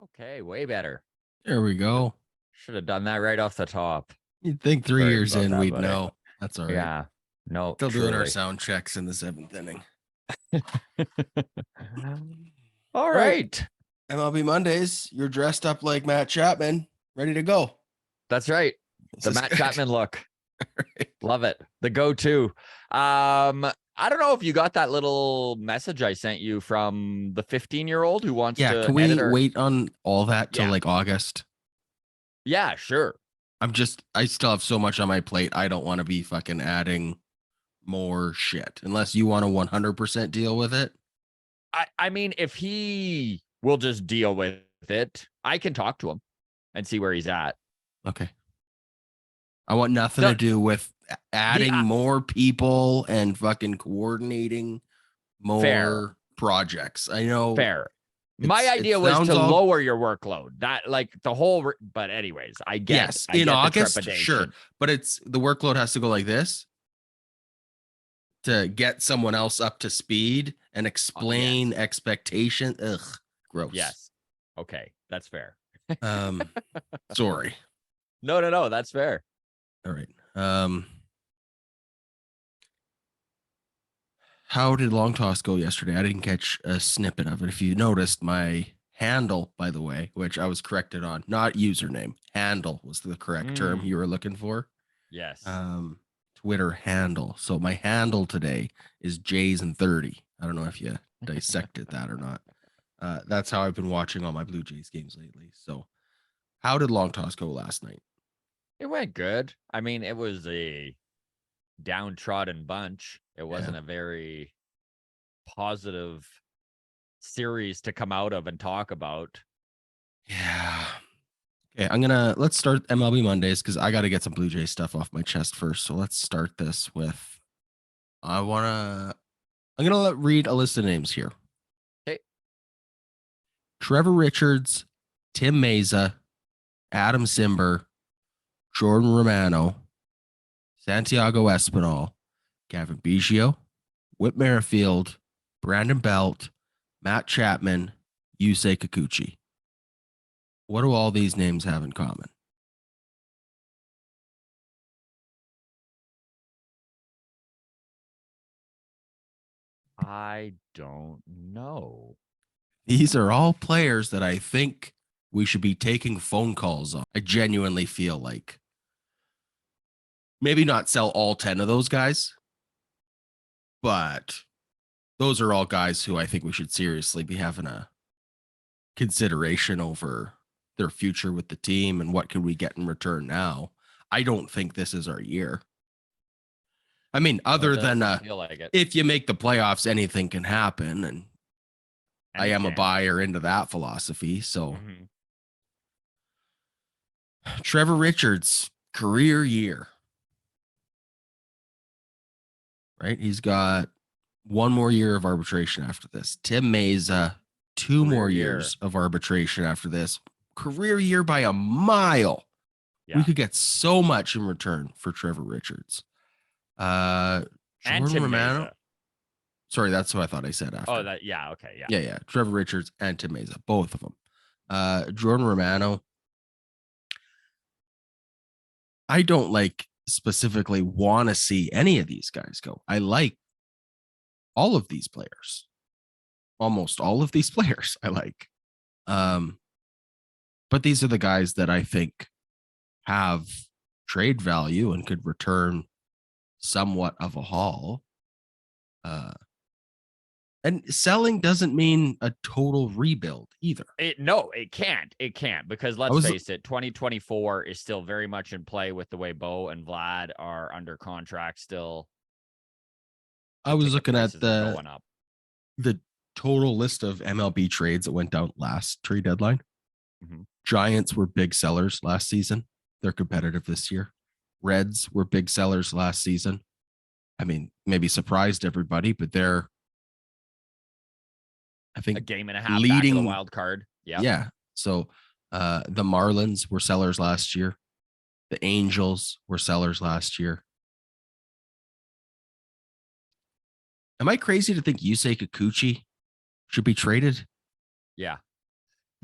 Okay, way better. There we go. Should have done that right off the top. You'd think 3 Sorry years about in that, we'd buddy. know. That's all right. Yeah. No, Still doing our truly. sound checks in the 7th inning. All Right. right. MLB Mondays, you're dressed up like Matt Chapman, ready to go. That's right. This The is Matt good. Chapman look. Right. Love it. The go-to. I don't know if you got that little message I sent you from the 15-year-old who wants Yeah, to can we edit our... wait on all that till Yeah. like August? Yeah, sure. I still have so much on my plate. I don't want to be fucking adding more shit unless you want to 100% deal with it. I mean, if he will just deal with it, I can talk to him and see where he's at. Okay. I want nothing to do with adding more people and fucking coordinating more projects. I know. Fair. My idea was to lower your workload. That like the whole, but anyways, I get yes, in August, sure. But it's the workload has to go like this to get someone else up to speed and explain expectation. Ugh, gross. Yes. Okay, that's fair. Sorry. No, that's fair. All right. How did long toss go yesterday? I didn't catch a snippet of it. If you noticed, my handle, by the way, which I was corrected on, not username, handle was the correct term you were looking for. Yes. Twitter handle. So my handle today is Jays and 30. I don't know if you dissected that or not. That's how I've been watching all my Blue Jays games lately. So how did long toss go last night? It went good. I mean, it was a downtrodden bunch. It wasn't a very positive series to come out of and talk about. Yeah. Okay, let's start MLB Mondays because I got to get some Blue Jays stuff off my chest first. So let's start this with, I'm going to read a list of names here. Okay. Trevor Richards, Tim Meza, Adam Simber, Jordan Romano, Santiago Espinal, Gavin Biggio, Whit Merrifield, Brandon Belt, Matt Chapman, Yusei Kikuchi. What do all these names have in common? I don't know. These are all players that I think we should be taking phone calls on. I genuinely feel like maybe not sell all 10 of those guys, but those are all guys who I think we should seriously be having a consideration over their future with the team and what can we get in return now. I don't think this is our year. I mean, other than if you make the playoffs, anything can happen. And I am a buyer into that philosophy. So Trevor Richards, career year. Right? He's got one more year of arbitration after this. Tim Meza, two more years of arbitration after this. Career year by a mile. Yeah. We could get so much in return for Trevor Richards. Jordan Romano. Meza. Sorry, that's who I thought I said after. Oh, okay, Yeah. Trevor Richards and Tim Meza, both of them. Jordan Romano. I don't specifically want to see any of these guys go. I like all of these players. Almost all of these players I like. But these are the guys that I think have trade value and could return somewhat of a haul. And selling doesn't mean a total rebuild either. It can't. It can't because let's face it, 2024 is still very much in play with the way Bo and Vlad are under contract still. I was looking at the total list of MLB trades that went down last trade deadline. Giants were big sellers last season. They're competitive this year. Reds were big sellers last season. I mean, maybe surprised everybody, but they're, I think, a game and a half leading back of the wild card. Yeah. So the Marlins were sellers last year. The Angels were sellers last year. Am I crazy to think Yusei Kikuchi should be traded? Yeah.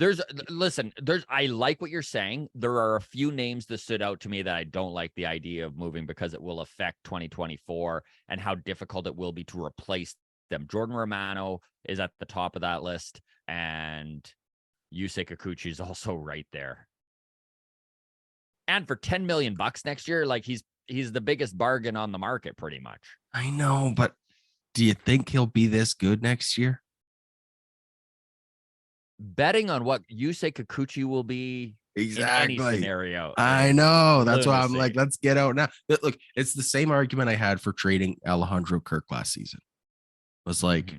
I like what you're saying. There are a few names that stood out to me that I don't like the idea of moving because it will affect 2024 and how difficult it will be to replace them. Jordan Romano is at the top of that list, and Yusei Kikuchi is also right there. And for $10 million next year, like he's the biggest bargain on the market, pretty much. I know, but do you think he'll be this good next year? Betting on what Yusei Kikuchi will be in any scenario. I know. That's why I'm lunacy. like, let's get out now. But look, it's the same argument I had for trading Alejandro Kirk last season. It was like,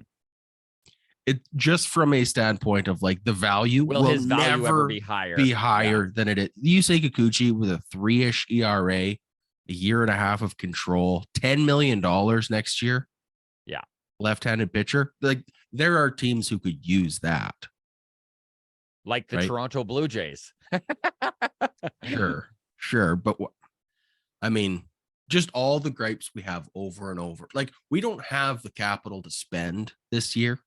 it just from a standpoint of like the value will his value ever be higher than it is. Yusei Kikuchi with a 3-ish ERA, a year and a half of control, $10 million next year. Yeah. Left-handed pitcher. Like there are teams who could use that. Like the Toronto Blue Jays. Sure. But I mean, just all the gripes we have over and over. Like we don't have the capital to spend this year.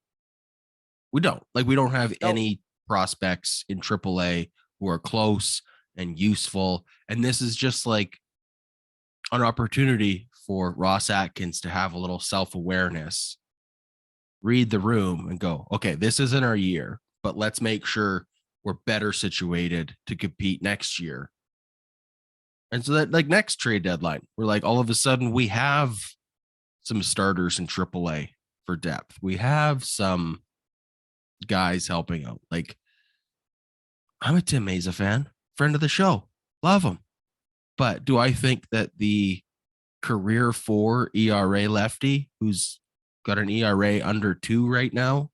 We don't. Like we don't have any prospects in AAA who are close and useful. And this is just like an opportunity for Ross Atkins to have a little self-awareness, read the room and go, okay, this isn't our year, but let's make sure we're better situated to compete next year. And so that like next trade deadline, we're like, all of a sudden we have some starters in AAA for depth. We have some guys helping out. Like I'm a Tim Meza fan, friend of the show, love him. But do I think that the career 4 ERA lefty who's got an ERA under 2 right now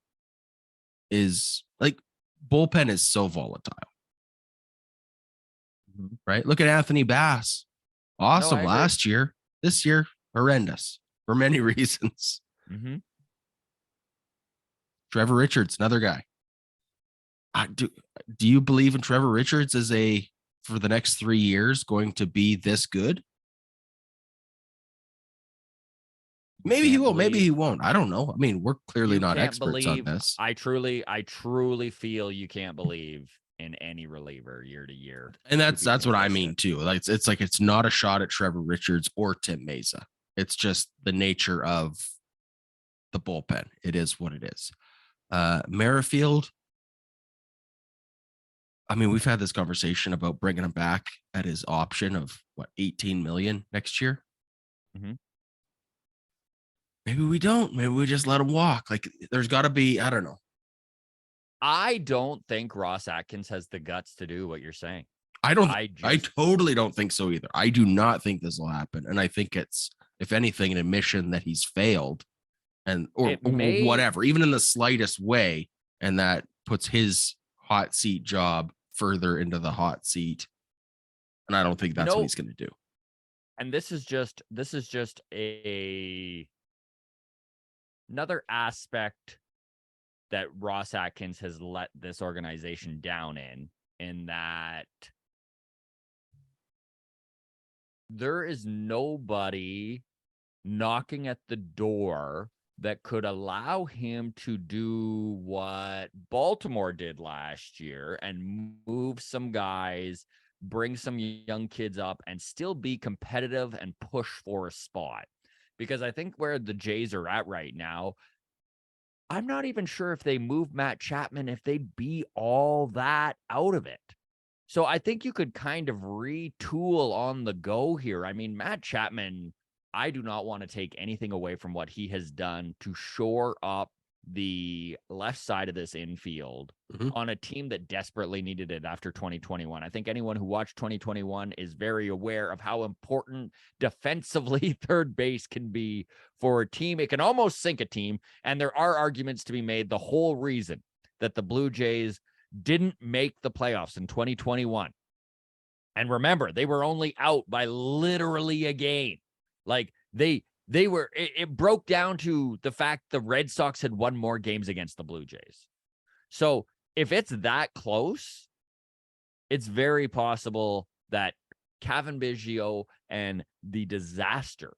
is like bullpen is so volatile, right? Look at Anthony Bass. Awesome last year. This year, horrendous for many reasons. Trevor Richards, another guy. Do you believe in Trevor Richards as for the next 3 years going to be this good? Maybe he will. Maybe he won't. I don't know. I mean, we're clearly not experts on this. I truly feel you can't believe in any reliever year to year. And that's what I mean too. Like it's like it's not a shot at Trevor Richards or Tim Meza. It's just the nature of the bullpen. It is what it is. Merrifield. I mean, we've had this conversation about bringing him back at his option of what 18 million next year. Maybe we don't. Maybe we just let him walk. Like there's got to be, I don't know. I don't think Ross Atkins has the guts to do what you're saying. I totally don't think so either. I do not think this will happen. And I think it's, if anything, an admission that he's failed or whatever, even in the slightest way. And that puts his hot seat job further into the hot seat. And I don't think that's what he's going to do. And this is just another aspect that Ross Atkins has let this organization down in that there is nobody knocking at the door that could allow him to do what Baltimore did last year and move some guys, bring some young kids up, and still be competitive and push for a spot. Because I think where the Jays are at right now, I'm not even sure if they move Matt Chapman, if they'd be all that out of it. So I think you could kind of retool on the go here. I mean, Matt Chapman, I do not want to take anything away from what he has done to shore up the left side of this infield on a team that desperately needed it after 2021. I think anyone who watched 2021 is very aware of how important defensively third base can be for a team. It can almost sink a team. And there are arguments to be made. The whole reason that the Blue Jays didn't make the playoffs in 2021. And remember, they were only out by literally a game. Like they were, it broke down to the fact the Red Sox had won more games against the Blue Jays. So if it's that close, it's very possible that Cavan Biggio and the disaster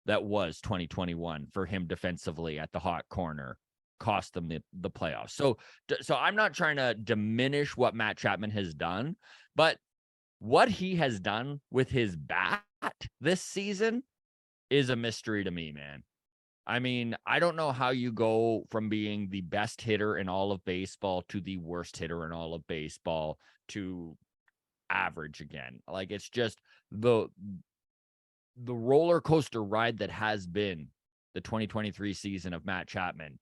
that was 2021 for him defensively at the hot corner cost them the playoffs. So I'm not trying to diminish what Matt Chapman has done, but what he has done with his bat this season is a mystery to me, man. I mean, I don't know how you go from being the best hitter in all of baseball to the worst hitter in all of baseball to average again. Like, it's just the roller coaster ride that has been the 2023 season of Matt Chapman.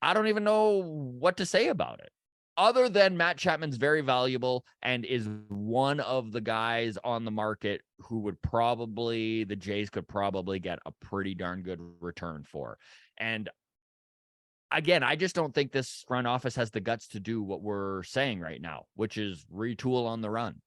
I don't even know what to say about it. Other than Matt Chapman's very valuable and is one of the guys on the market who would probably, the Jays could probably get a pretty darn good return for. And again, I just don't think this front office has the guts to do what we're saying right now, which is retool on the run.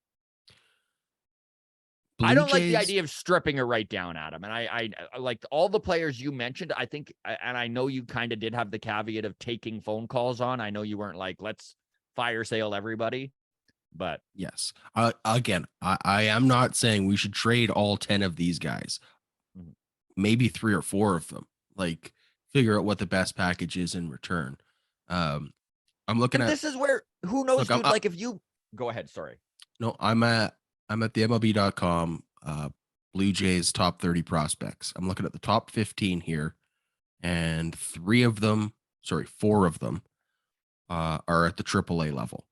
I don't like the idea of stripping it right down, Adam. And I like all the players you mentioned. I think, and I know you kind of did have the caveat of taking phone calls on. I know you weren't like, let's fire sale everybody, but yes. Again, I am not saying we should trade all 10 of these guys. Maybe 3 or 4 of them. Like, figure out what the best package is in return. I'm looking at. This is where, who knows, dude? Like, if you go ahead, sorry. No, I'm at the MLB.com Blue Jays top 30 prospects. I'm looking at the top 15 here, and 4 of them are at the AAA level.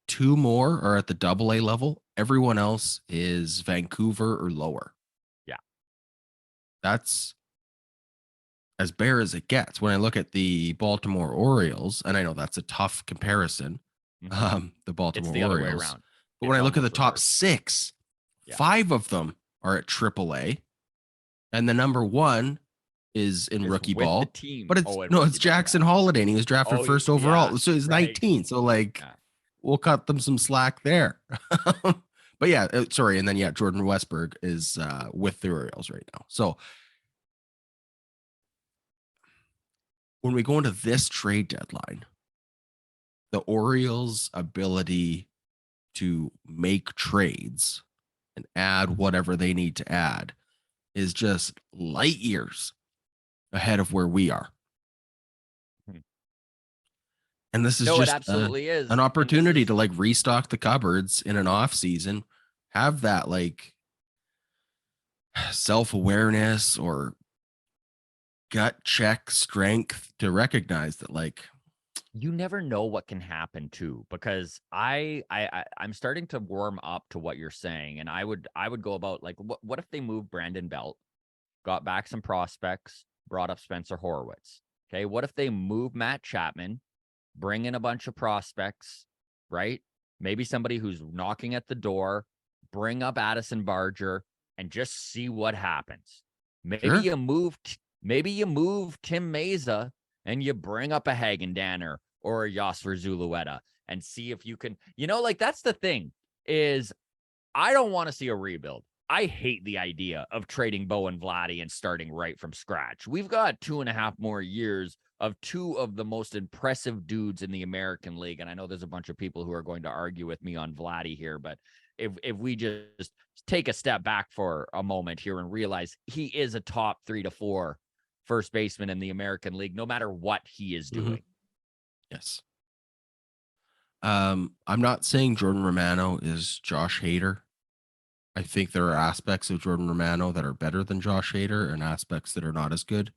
2 more are at the AA level. Everyone else is Vancouver or lower. Yeah. That's as bare as it gets. When I look at the Baltimore Orioles, and I know that's a tough comparison, the Baltimore it's the Orioles. Other way around. But when I look at the top 6, 5 of them are at AAA, and the number 1 is in rookie ball. But it's Jackson Holiday, and he was drafted first overall. So he's 19. So we'll cut them some slack there. But yeah, sorry. And then Jordan Westberg is with the Orioles right now. So when we go into this trade deadline, the Orioles' ability to make trades and add whatever they need to add is just light years ahead of where we are. And this is it just absolutely is an opportunity to like restock the cupboards in an off season, have that like self-awareness or gut check strength to recognize that like you never know what can happen too, because I'm starting to warm up to what you're saying. And I would go about like, what if they moved Brandon Belt, got back some prospects, brought up Spencer Horwitz? Okay. What if they move Matt Chapman, bring in a bunch of prospects, right? Maybe somebody who's knocking at the door, bring up Addison Barger and just see what happens. Maybe you move Tim Meza and you bring up a Hagen Danner or a Yosfer Zulueta and see if you can, like that's the thing is I don't want to see a rebuild. I hate the idea of trading Bo and Vladdy and starting right from scratch. We've got 2.5 more years of 2 of the most impressive dudes in the American League. And I know there's a bunch of people who are going to argue with me on Vladdy here, but if we just take a step back for a moment here and realize he is a top 3 to 4 first baseman in the American League, no matter what he is doing. Yes. I'm not saying Jordan Romano is Josh Hader. I think there are aspects of Jordan Romano that are better than Josh Hader and aspects that are not as good.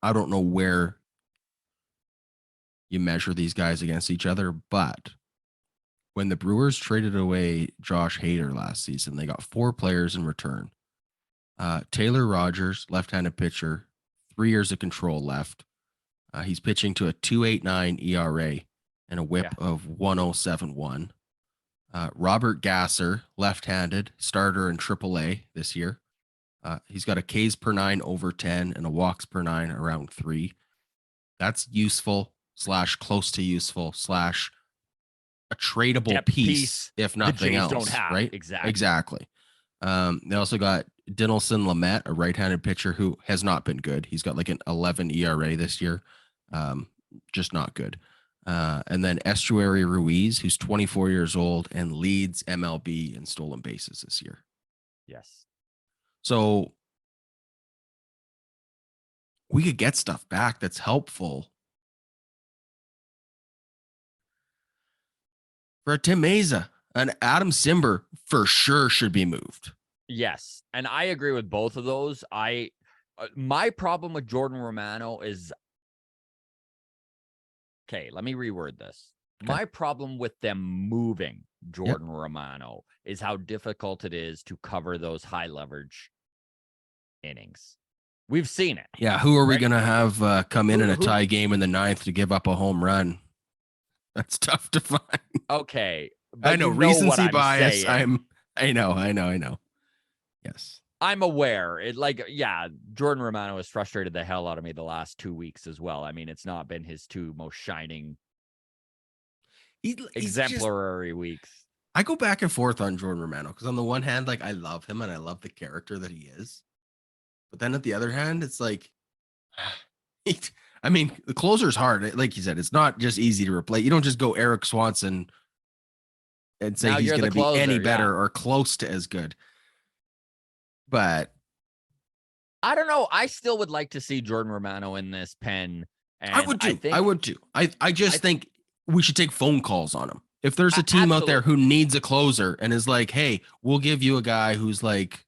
I don't know where you measure these guys against each other, but when the Brewers traded away Josh Hader last season, they got 4 players in return. Taylor Rogers, left-handed pitcher, 3 years of control left. He's pitching to a 2.89 ERA and a WHIP of 1.071. Robert Gasser, left-handed, starter in AAA this year. He's got a Ks per 9 over 10 and a walks per 9 around 3. That's useful / close to useful / a tradable piece if nothing else. Don't have. Right? Exactly. They also got Dinelson Lamet, a right-handed pitcher who has not been good. He's got like an 11 ERA this year. Just not good. And then Estuary Ruiz, who's 24 years old and leads MLB in stolen bases this year. Yes. So we could get stuff back that's helpful for a Tim Meza. An Adam Simber for sure should be moved. Yes, and I agree with both of those. My problem with Jordan Romano is okay. Let me reword this. Okay. My problem with them moving Yep. Jordan Romano is how difficult it is to cover those high leverage innings. We've seen it. Yeah, who are we Right? going to have come in Who- a who- tie game in the ninth to give up a home run? That's tough to find. Okay, but I know, you know what recency I'm bias. saying. I know. Yes. I'm aware. Jordan Romano has frustrated the hell out of me the last 2 weeks as well. I mean, it's not been his two most shining He's just, exemplary weeks. I go back and forth on Jordan Romano because on the one hand, like I love him and I love the character that he is. But then at the other hand, it's like, I mean, the closer is hard. Like you said, it's not just easy to replace. You don't just go Eric Swanson and say Now he's you're going the to be any closer, better yeah. or close to as good. But I don't know. I still would like to see Jordan Romano in this pen. And I would too. I just think we should take phone calls on him. If there's a team out there who needs a closer and is like, hey, we'll give you a guy who's like,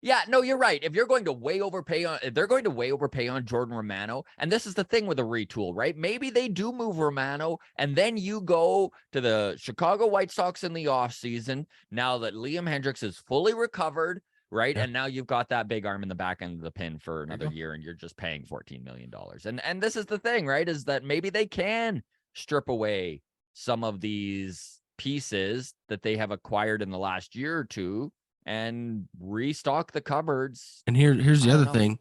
yeah, no, you're right. If they're going to way overpay on Jordan Romano, and this is the thing with a retool, right? Maybe they do move Romano, and then you go to the Chicago White Sox in the offseason, now that Liam Hendricks is fully recovered, right? Yeah. And now you've got that big arm in the back end of the pin for another year, and you're just paying $14 million. And this is the thing, right? Is that maybe they can strip away some of these pieces that they have acquired in the last year or two and restock the cupboards. and here's the other thing.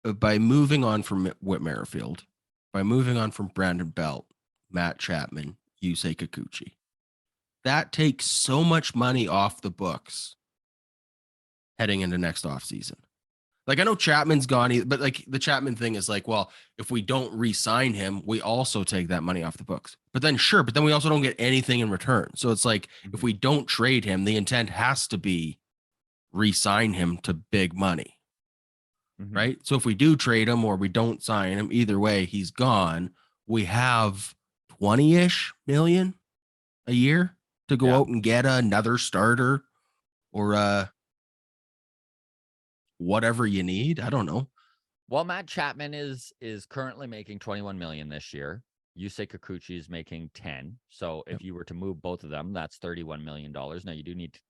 By moving on from Whit Merrifield, by moving on from Brandon Belt, Matt Chapman, Yusei Kikuchi, that takes so much money off the books heading into next offseason. Like, I know Chapman's gone, but like the Chapman thing is like, well, if we don't re-sign him, we also take that money off the books. But then we also don't get anything in return. So it's like, if we don't trade him, the intent has to be re-sign him to big money. Right? So if we do trade him or we don't sign him, either way, he's gone. We have 20-ish million a year to go out and get another starter or whatever you need. I don't know. Well, Matt Chapman is currently making 21 million this year. Yusei Kikuchi is making 10. So if you were to move both of them, that's $31 million. Now you do need to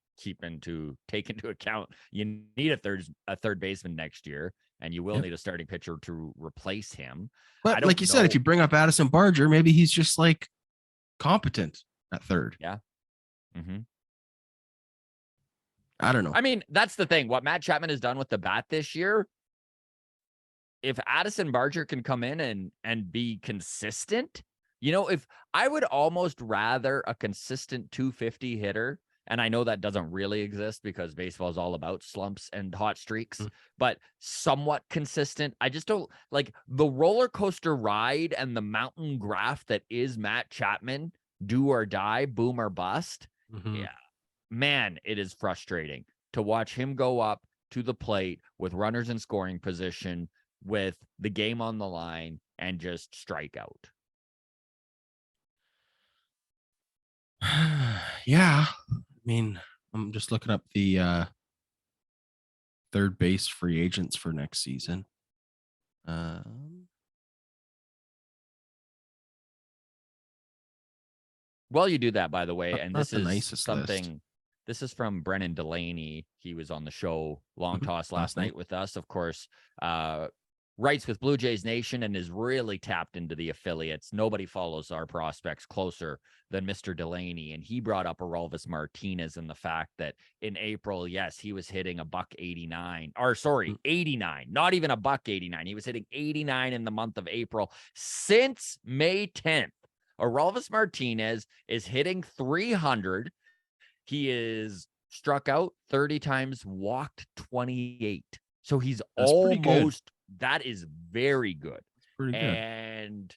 take into account you need a third baseman next year, and you will need a starting pitcher to replace him. But like you said, if you bring up Addison Barger, maybe he's just like competent at third. Yeah. I don't know. I mean, that's the thing. What Matt Chapman has done with the bat this year, if Addison Barger can come in and be consistent, if I would almost rather a consistent 250 hitter, and I know that doesn't really exist because baseball is all about slumps and hot streaks, but somewhat consistent. I just don't like the roller coaster ride and the mountain graph that is Matt Chapman, do or die, boom or bust. Yeah, man, it is frustrating to watch him go up to the plate with runners in scoring position with the game on the line and just strike out. Yeah. I mean, I'm just looking up the third base free agents for next season. Well, you do that, by the way, and this is something. List. This is from Brennan Delaney. He was on the show Long Toss last night with us, of course. Writes with Blue Jays Nation and is really tapped into the affiliates. Nobody follows our prospects closer than Mr. Delaney. And he brought up Aroldis Martinez and the fact that in April, yes, he was hitting a $189, or sorry, 89, not even a $189. He was hitting 89 in the month of April. Since May 10th, Aroldis Martinez is hitting 300. He is struck out 30 times, walked 28. So he's almost, that is very good. Pretty good. And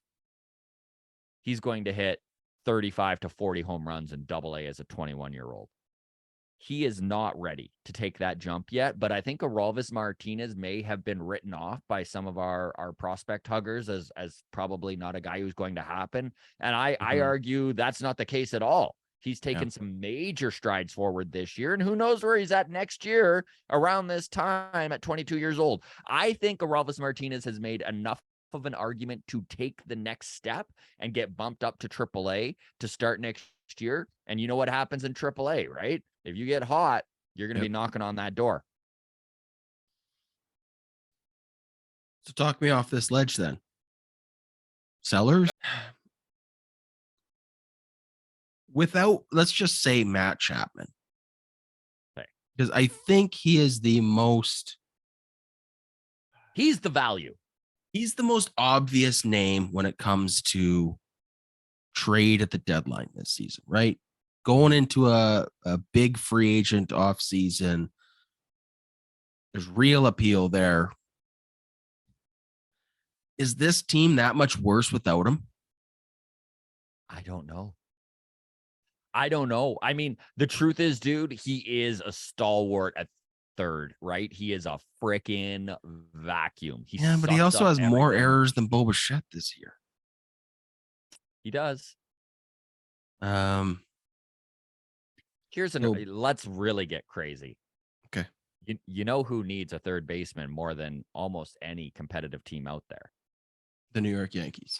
he's going to hit 35 to 40 home runs in Double-A as a 21-year-old. he is not ready to take that jump yet. But I think Aroldis Martinez may have been written off by some of our prospect huggers as probably not a guy who's going to happen. And I argue that's not the case at all. He's taken some major strides forward this year, and who knows where he's at next year around this time at 22 years old. I think Aroldis Martinez has made enough of an argument to take the next step and get bumped up to AAA to start next year. And you know what happens in AAA, right? If you get hot, you're going to be knocking on that door. So talk me off this ledge then. Sellers? Without, let's just say Matt Chapman. Okay. Because I think he is the most. He's the value. He's the most obvious name when it comes to trade at the deadline this season, right? Going into a big free agent offseason, there's real appeal there. Is this team that much worse without him? I don't know. I mean, the truth is, dude, he is a stalwart at third, right? He is a freaking vacuum. But he also has more errors than Bo Bichette this year. He does. Let's really get crazy. Okay. You know who needs a third baseman more than almost any competitive team out there? The New York Yankees.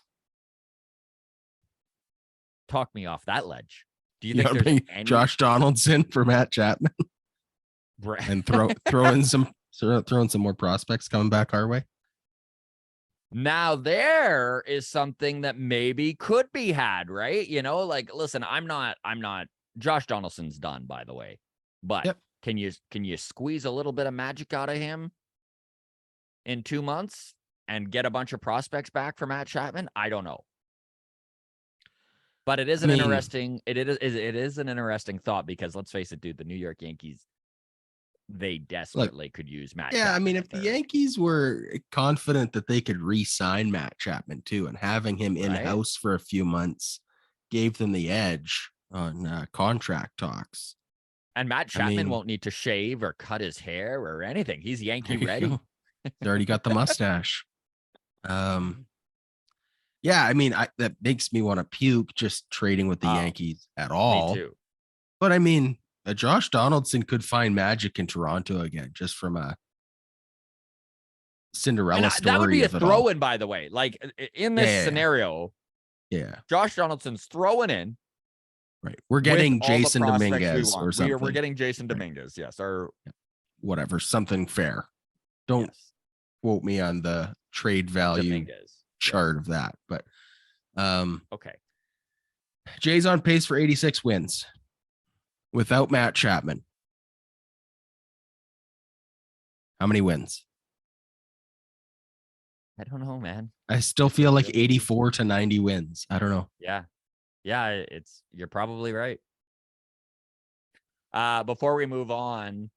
Talk me off that ledge. Do you think there's any Josh Donaldson for Matt Chapman? And throwing some more prospects coming back our way? Now there is something that maybe could be had, right? You know, like, listen, I'm not Josh Donaldson's done, by the way. But can you squeeze a little bit of magic out of him in 2 months and get a bunch of prospects back for Matt Chapman? I don't know. But it is an interesting interesting thought, because let's face it, dude, the New York Yankees, they desperately could use Matt Chapman. I mean, if the Yankees were confident that they could re-sign Matt Chapman too, and having him in-house for a few months gave them the edge on contract talks. And Matt Chapman won't need to shave or cut his hair or anything. He's Yankee ready. He's already got the mustache. Yeah, I mean, that makes me want to puke just trading with the Yankees at all. Me too. But I mean, Josh Donaldson could find magic in Toronto again, just from a Cinderella story. That would be a throw-in, by the way. Like in this scenario, Josh Donaldson's throwing in. Right, we're getting Jason Dominguez or something. We're getting Jason Dominguez, yes, or whatever, something fair. Don't quote me on the trade value chart of that, but okay. Jay's on pace for 86 wins without Matt Chapman. How many wins? I don't know, man. I still feel like 84 to 90 wins. I don't know. Yeah, you're probably right. Before we move on,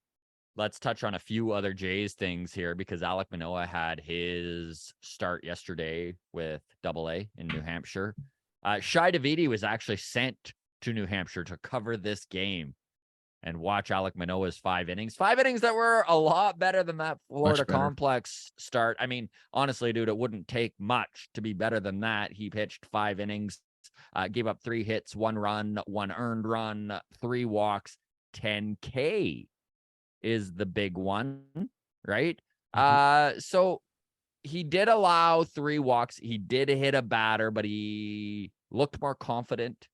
let's touch on a few other Jays things here, because Alek Manoah had his start yesterday with AA in New Hampshire. Shi Davidi was actually sent to New Hampshire to cover this game and watch Alek Manoah's 5 innings. 5 innings that were a lot better than that Florida Complex start. I mean, honestly, dude, it wouldn't take much to be better than that. He pitched 5 innings, gave up 3 hits, 1 run, 1 earned run, 3 walks, 10K is the big one, right? So he did allow 3 walks. He did hit a batter, but he looked more confident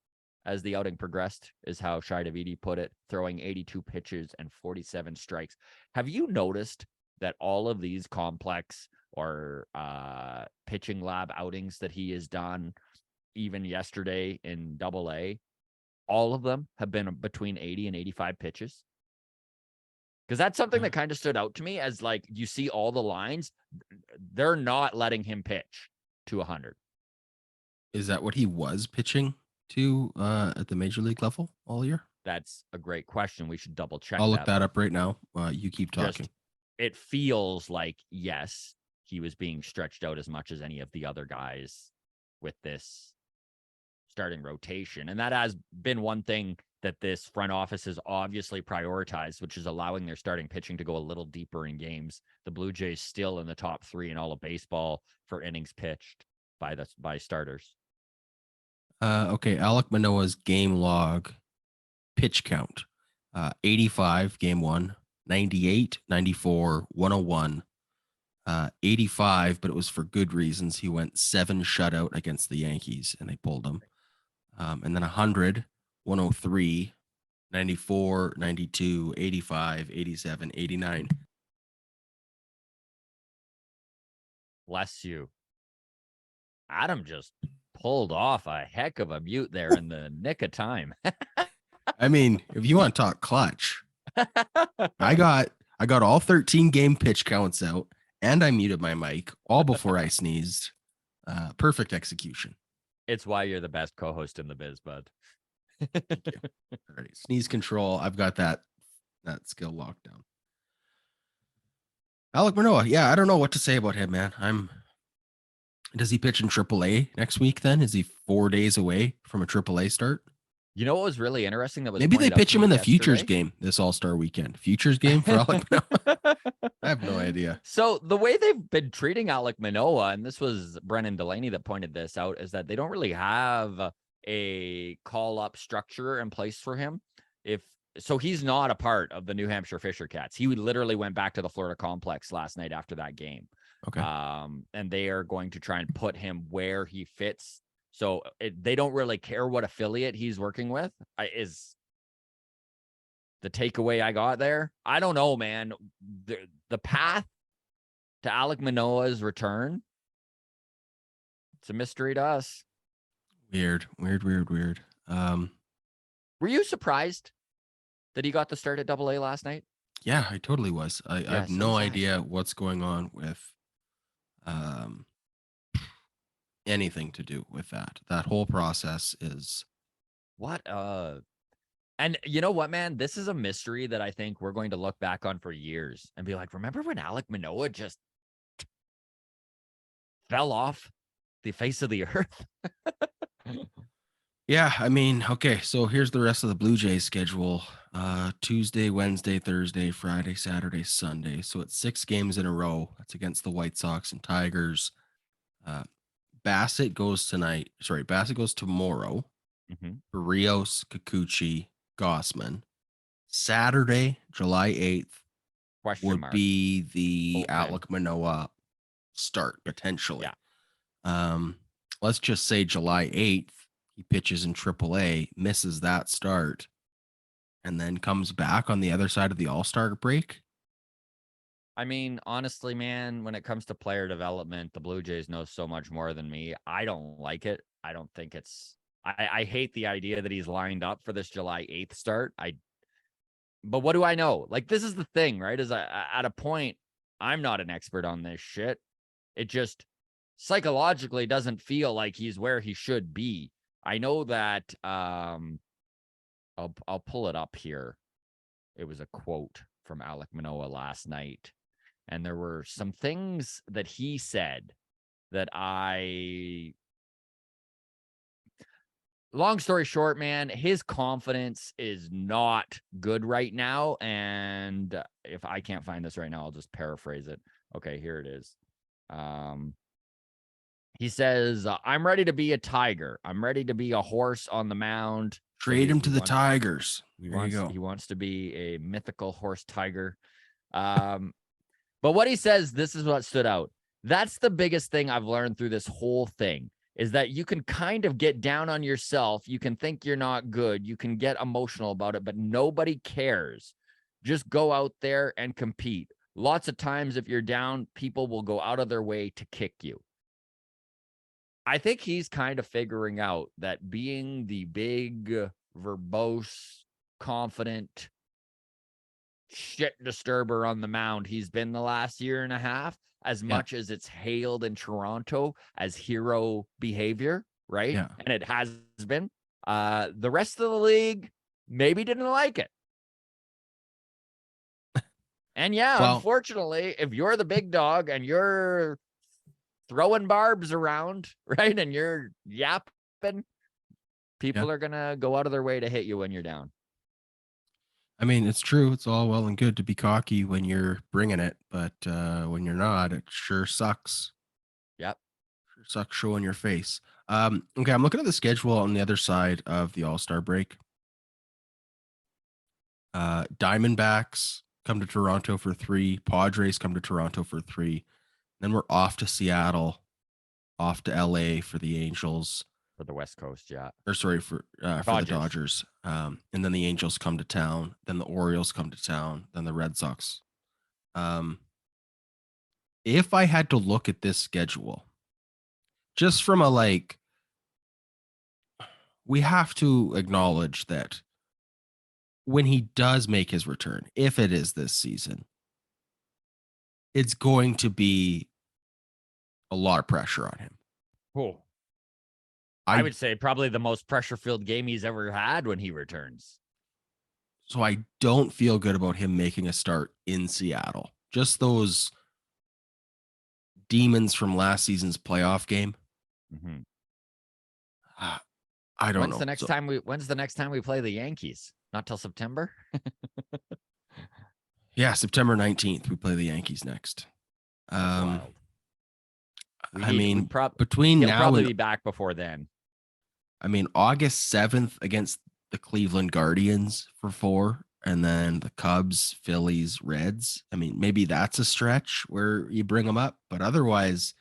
as the outing progressed, is how Shi Davidi put it, throwing 82 pitches and 47 strikes. Have you noticed that all of these complex or pitching lab outings that he has done, even yesterday in AA, all of them have been between 80 and 85 pitches? Because that's something that kind of stood out to me, as like, you see all the lines, they're not letting him pitch to 100. Is that what he was pitching to at the major league level all year? That's a great question. We should double check. I'll look that up right now. You keep talking. It feels like, yes, he was being stretched out as much as any of the other guys with this starting rotation. And that has been one thing that this front office is obviously prioritized, which is allowing their starting pitching to go a little deeper in games. The Blue Jays still in the top 3 in all of baseball for innings pitched by starters. Okay, Alek Manoah's game log pitch count. 85 game 1, 98, 94, 101, 85, but it was for good reasons. He went 7 shutout against the Yankees and they pulled him. And then 100, 103, 94, 92, 85, 87, 89. Bless you. Adam just pulled off a heck of a mute there in the nick of time. I mean, if you want to talk clutch, I got all 13 game pitch counts out and I muted my mic all before I sneezed. Perfect execution. It's why you're the best co-host in the biz, bud. Thank you. All right, sneeze control. I've got that skill locked down. Alek Manoah. Yeah, I don't know what to say about him, man. Does he pitch in AAA next week then? Is he 4 days away from a AAA start? You know what was really interesting? That was Maybe they pointed out pitch to him me in the yesterday? Futures game this All-Star weekend. Futures game for Alek Manoah? I have no idea. So the way they've been treating Alek Manoah, and this was Brennan Delaney that pointed this out, is that they don't really have a call-up structure in place for him. So he's not a part of the New Hampshire Fisher Cats. He literally went back to the Florida complex last night after that game. Okay. And they are going to try and put him where he fits. So they don't really care what affiliate he's working with, is the takeaway I got there. I don't know, man. The path to Alek Manoah's return, it's a mystery to us. Weird. Were you surprised that he got the start at AA last night? Yeah, I totally was. I have no idea what's going on with anything to do with that. That whole process is what and you know what, man? This is a mystery that I think we're going to look back on for years and be like, remember when Alek Manoah just fell off the face of the earth? Yeah, I mean, okay, so here's the rest of the Blue Jays schedule. Tuesday, Wednesday, Thursday, Friday, Saturday, Sunday. So it's 6 games in a row. That's against the White Sox and Tigers. Bassett goes tonight. Sorry, Bassett goes tomorrow. Rios, Kikuchi, Gossman. Saturday, July 8th would be the Alek Manoah start potentially. Yeah. Let's just say July 8th, he pitches in AAA, misses that start, and then comes back on the other side of the All-Star break. I mean, honestly, man, when it comes to player development, the Blue Jays know so much more than me. I don't like it. I don't think it's I hate the idea that he's lined up for this July 8th start. But what do I know? Like, this is the thing, right? Is at a point, I'm not an expert on this shit. It just psychologically doesn't feel like he's where he should be. I know that I'll pull it up here. It was a quote from Alek Manoah last night. And there were some things that he said that long story short, man, his confidence is not good right now. And if I can't find this right now, I'll just paraphrase it. Okay, here it is. He says, I'm ready to be a tiger. I'm ready to be a horse on the mound. Trade him to the Tigers. He wants to be a mythical horse tiger. But what he says, this is what stood out. That's the biggest thing I've learned through this whole thing, is that you can kind of get down on yourself. You can think you're not good. You can get emotional about it, but nobody cares. Just go out there and compete. Lots of times, if you're down, people will go out of their way to kick you. I think he's kind of figuring out that being the big, verbose, confident shit disturber on the mound he's been the last year and a half, as much as it's hailed in Toronto as hero behavior, right? Yeah. And it has been. The rest of the league maybe didn't like it. And unfortunately, if you're the big dog and you're throwing barbs around, right, and you're yapping, people are going to go out of their way to hit you when you're down. I mean, it's true. It's all well and good to be cocky when you're bringing it, but when you're not, it sure sucks. Yep. Sure sucks showing your face. Okay, I'm looking at the schedule on the other side of the All-Star break. Diamondbacks come to Toronto for 3. Padres come to Toronto for 3. Then we're off to Seattle, off to LA for the Angels. For the West Coast, yeah. Or sorry, for the Dodgers. And then the Angels come to town. Then the Orioles come to town. Then the Red Sox. If I had to look at this schedule, just from a like, we have to acknowledge that when he does make his return, if it is this season, it's going to be a lot of pressure on him. Cool. I would say probably the most pressure-filled game he's ever had when he returns. So I don't feel good about him making a start in Seattle. Just those demons from last season's playoff game. Mm-hmm. I don't know. When's the next time we play the Yankees? Not till September? Yeah, September 19th. We play the Yankees next. Wild. Between he'll now probably and be back before then. I mean, August 7th against the Cleveland Guardians for 4, and then the Cubs, Phillies, Reds. I mean, maybe that's a stretch where you bring them up, but otherwise,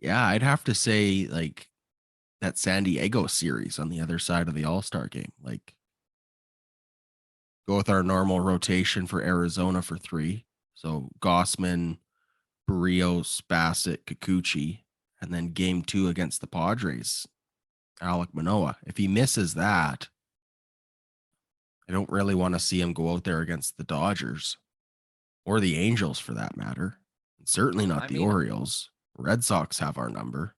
yeah, I'd have to say like that San Diego series on the other side of the All-Star game. Like, go with our normal rotation for Arizona for 3. So Gossman, Barrios, Bassett, Kikuchi, and then game 2 against the Padres, Alek Manoah. If he misses that, I don't really want to see him go out there against the Dodgers or the Angels for that matter. And certainly not the Orioles. Red Sox have our number.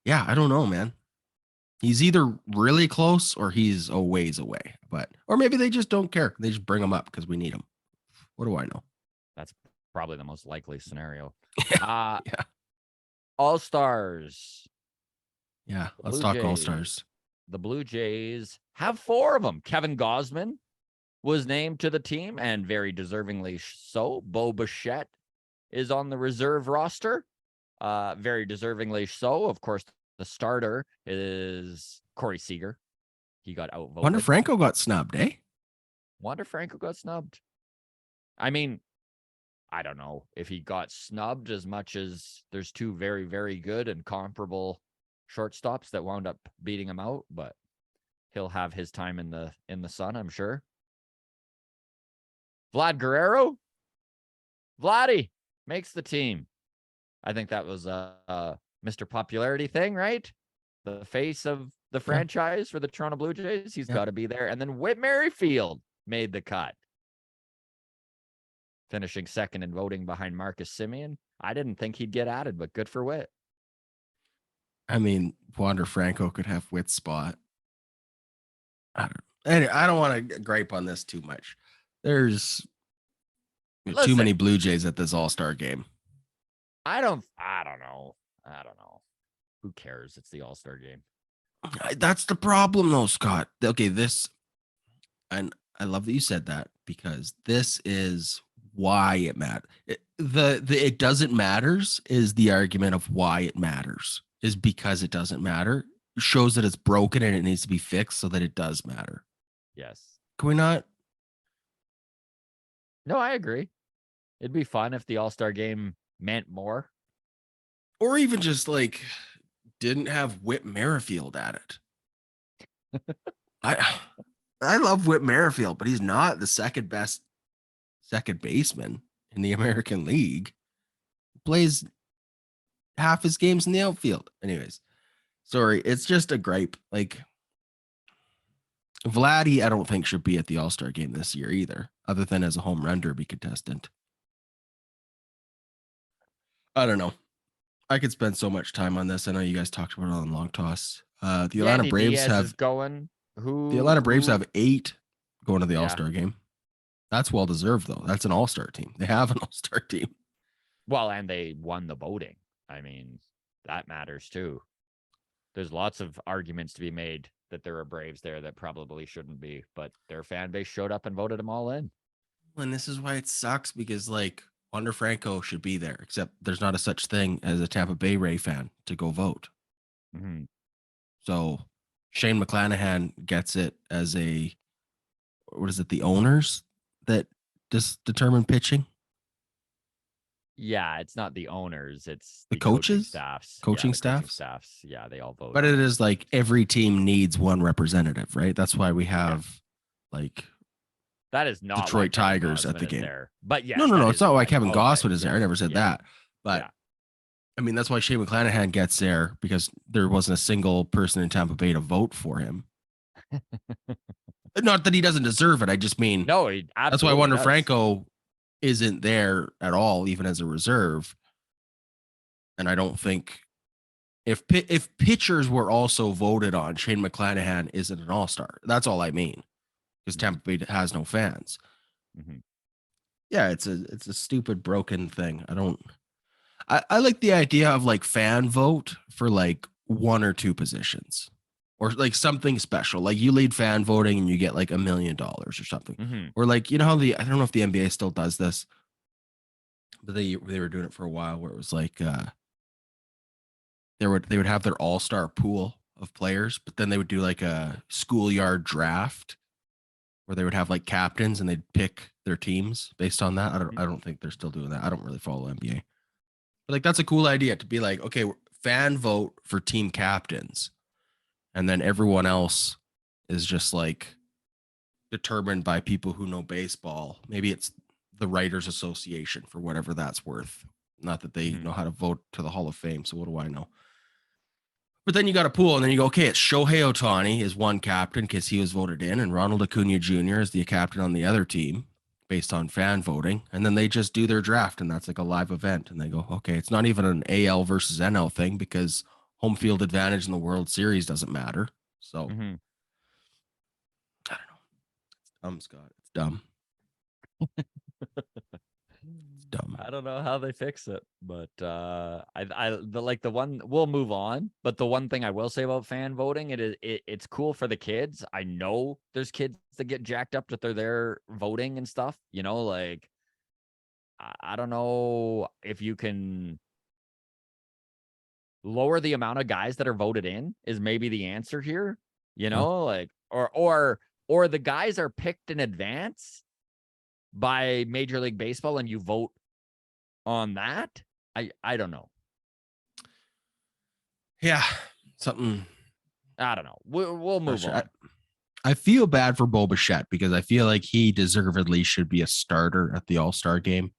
Yeah, I don't know, man. He's either really close or he's a ways away. Or maybe they just don't care. They just bring him up because we need him. What do I know? That's probably the most likely scenario. Yeah. All-Stars. Yeah, let's talk All-Stars. The Blue Jays have 4 of them. Kevin Gausman was named to the team, and very deservingly so. Bo Bichette is on the reserve roster. Very deservingly so. Of course, the starter is Corey Seager. He got outvoted. Wander Franco got snubbed, eh? Wander Franco got snubbed. I mean, I don't know if he got snubbed as much as there's 2 very, very good and comparable shortstops that wound up beating him out, but he'll have his time in the sun, I'm sure. Vlad Guerrero, Vladdy makes the team. I think that was a Mr. Popularity thing, right? The face of the franchise for the Toronto Blue Jays. He's got to be there. And then Whit Merrifield made the cut, finishing second in voting behind Marcus Semien. I didn't think he'd get added, but good for Whit. I mean, Wander Franco could have Whit's spot. I don't want to gripe on this too much. There's too many Blue Jays at this All-Star game. I don't know. Who cares? It's the All-Star game. That's the problem though, Scott. Okay, and I love that you said that because this is why it matters. It doesn't matters is the argument of why it matters is because it doesn't matter. It shows that it's broken and it needs to be fixed so that it does matter. Yes. Can we not? No, I agree. It'd be fun if the All-Star game meant more. Or even just like didn't have Whit Merrifield at it. I love Whit Merrifield, but he's not the second best second baseman in the American League. He plays half his games in the outfield. Anyways, sorry, it's just a gripe. Like Vladdy, I don't think should be at the All-Star game this year either, other than as a home run derby contestant. I don't know. I could spend so much time on this. I know you guys talked about it on Long Toss. The Atlanta Braves have 8 going to the All-Star game. That's well deserved though. That's an All-Star team. They have an All-Star team. Well, and they won the voting. I mean, that matters too. There's lots of arguments to be made that there are Braves there that probably shouldn't be, but their fan base showed up and voted them all in. And this is why it sucks, because like Wander Franco should be there, except there's not a such thing as a Tampa Bay Ray fan to go vote. Mm-hmm. So Shane McClanahan gets it as a, what is it, the owners that just determine pitching? Yeah, it's not the owners, it's The the coaching coaches? staffs. Yeah, Coaching the coaching staffs? staffs. Yeah, they all vote But on it it. is like every team needs one representative, right? That's why we have like That is not why Detroit Kevin Tigers at Gausman the is game. there. But No, yes, no, that no. It's is not why why. Kevin Okay, Gausman is there. I yes, never said yeah, that. But yeah. I mean, that's why Shane McClanahan gets there, because there wasn't a single person in Tampa Bay to vote for him. Not that he doesn't deserve it. I just mean, No, he that's why absolutely Wander does. Franco isn't there at all, even as a reserve. And I don't think if pitchers were also voted on, Shane McClanahan isn't an all-star. That's all I mean, because Tampa Bay has no fans. Mm-hmm. Yeah, it's a stupid broken thing. I like the idea of like fan vote for like one or two positions, or like something special. Like you lead fan voting and you get like $1 million or something. Mm-hmm. Or like, how I don't know if the NBA still does this, but they were doing it for a while, where it was like they would have their all-star pool of players, but then they would do like a schoolyard draft where they would have like captains and they'd pick their teams based on that. I don't think they're still doing that. I don't really follow NBA. But like that's a cool idea to be like, okay, fan vote for team captains, and then everyone else is just like determined by people who know baseball. Maybe it's the Writers Association, for whatever that's worth. Not that they know how to vote to the Hall of Fame, so what do I know? But then you got a pool, and then you go, okay, it's Shohei Ohtani is one captain because he was voted in, and Ronald Acuna Jr. is the captain on the other team based on fan voting. And then they just do their draft, and that's like a live event. And they go, okay, it's not even an AL versus NL thing because home field advantage in the World Series doesn't matter. So Mm-hmm. I don't know. It's dumb, Scott. It's dumb. It's dumb. I don't know how they fix it, but the one we'll move on. But the one thing I will say about fan voting, it's cool for the kids. I know there's kids that get jacked up that they're there voting and stuff. Like I don't know if you can lower the amount of guys that are voted in is maybe the answer here. Like or the guys are picked in advance by Major League Baseball and you vote on that. I don't know. Yeah, something. I don't know. We'll move on. I feel bad for Bo Bichette because I feel like he deservedly should be a starter at the All-Star game.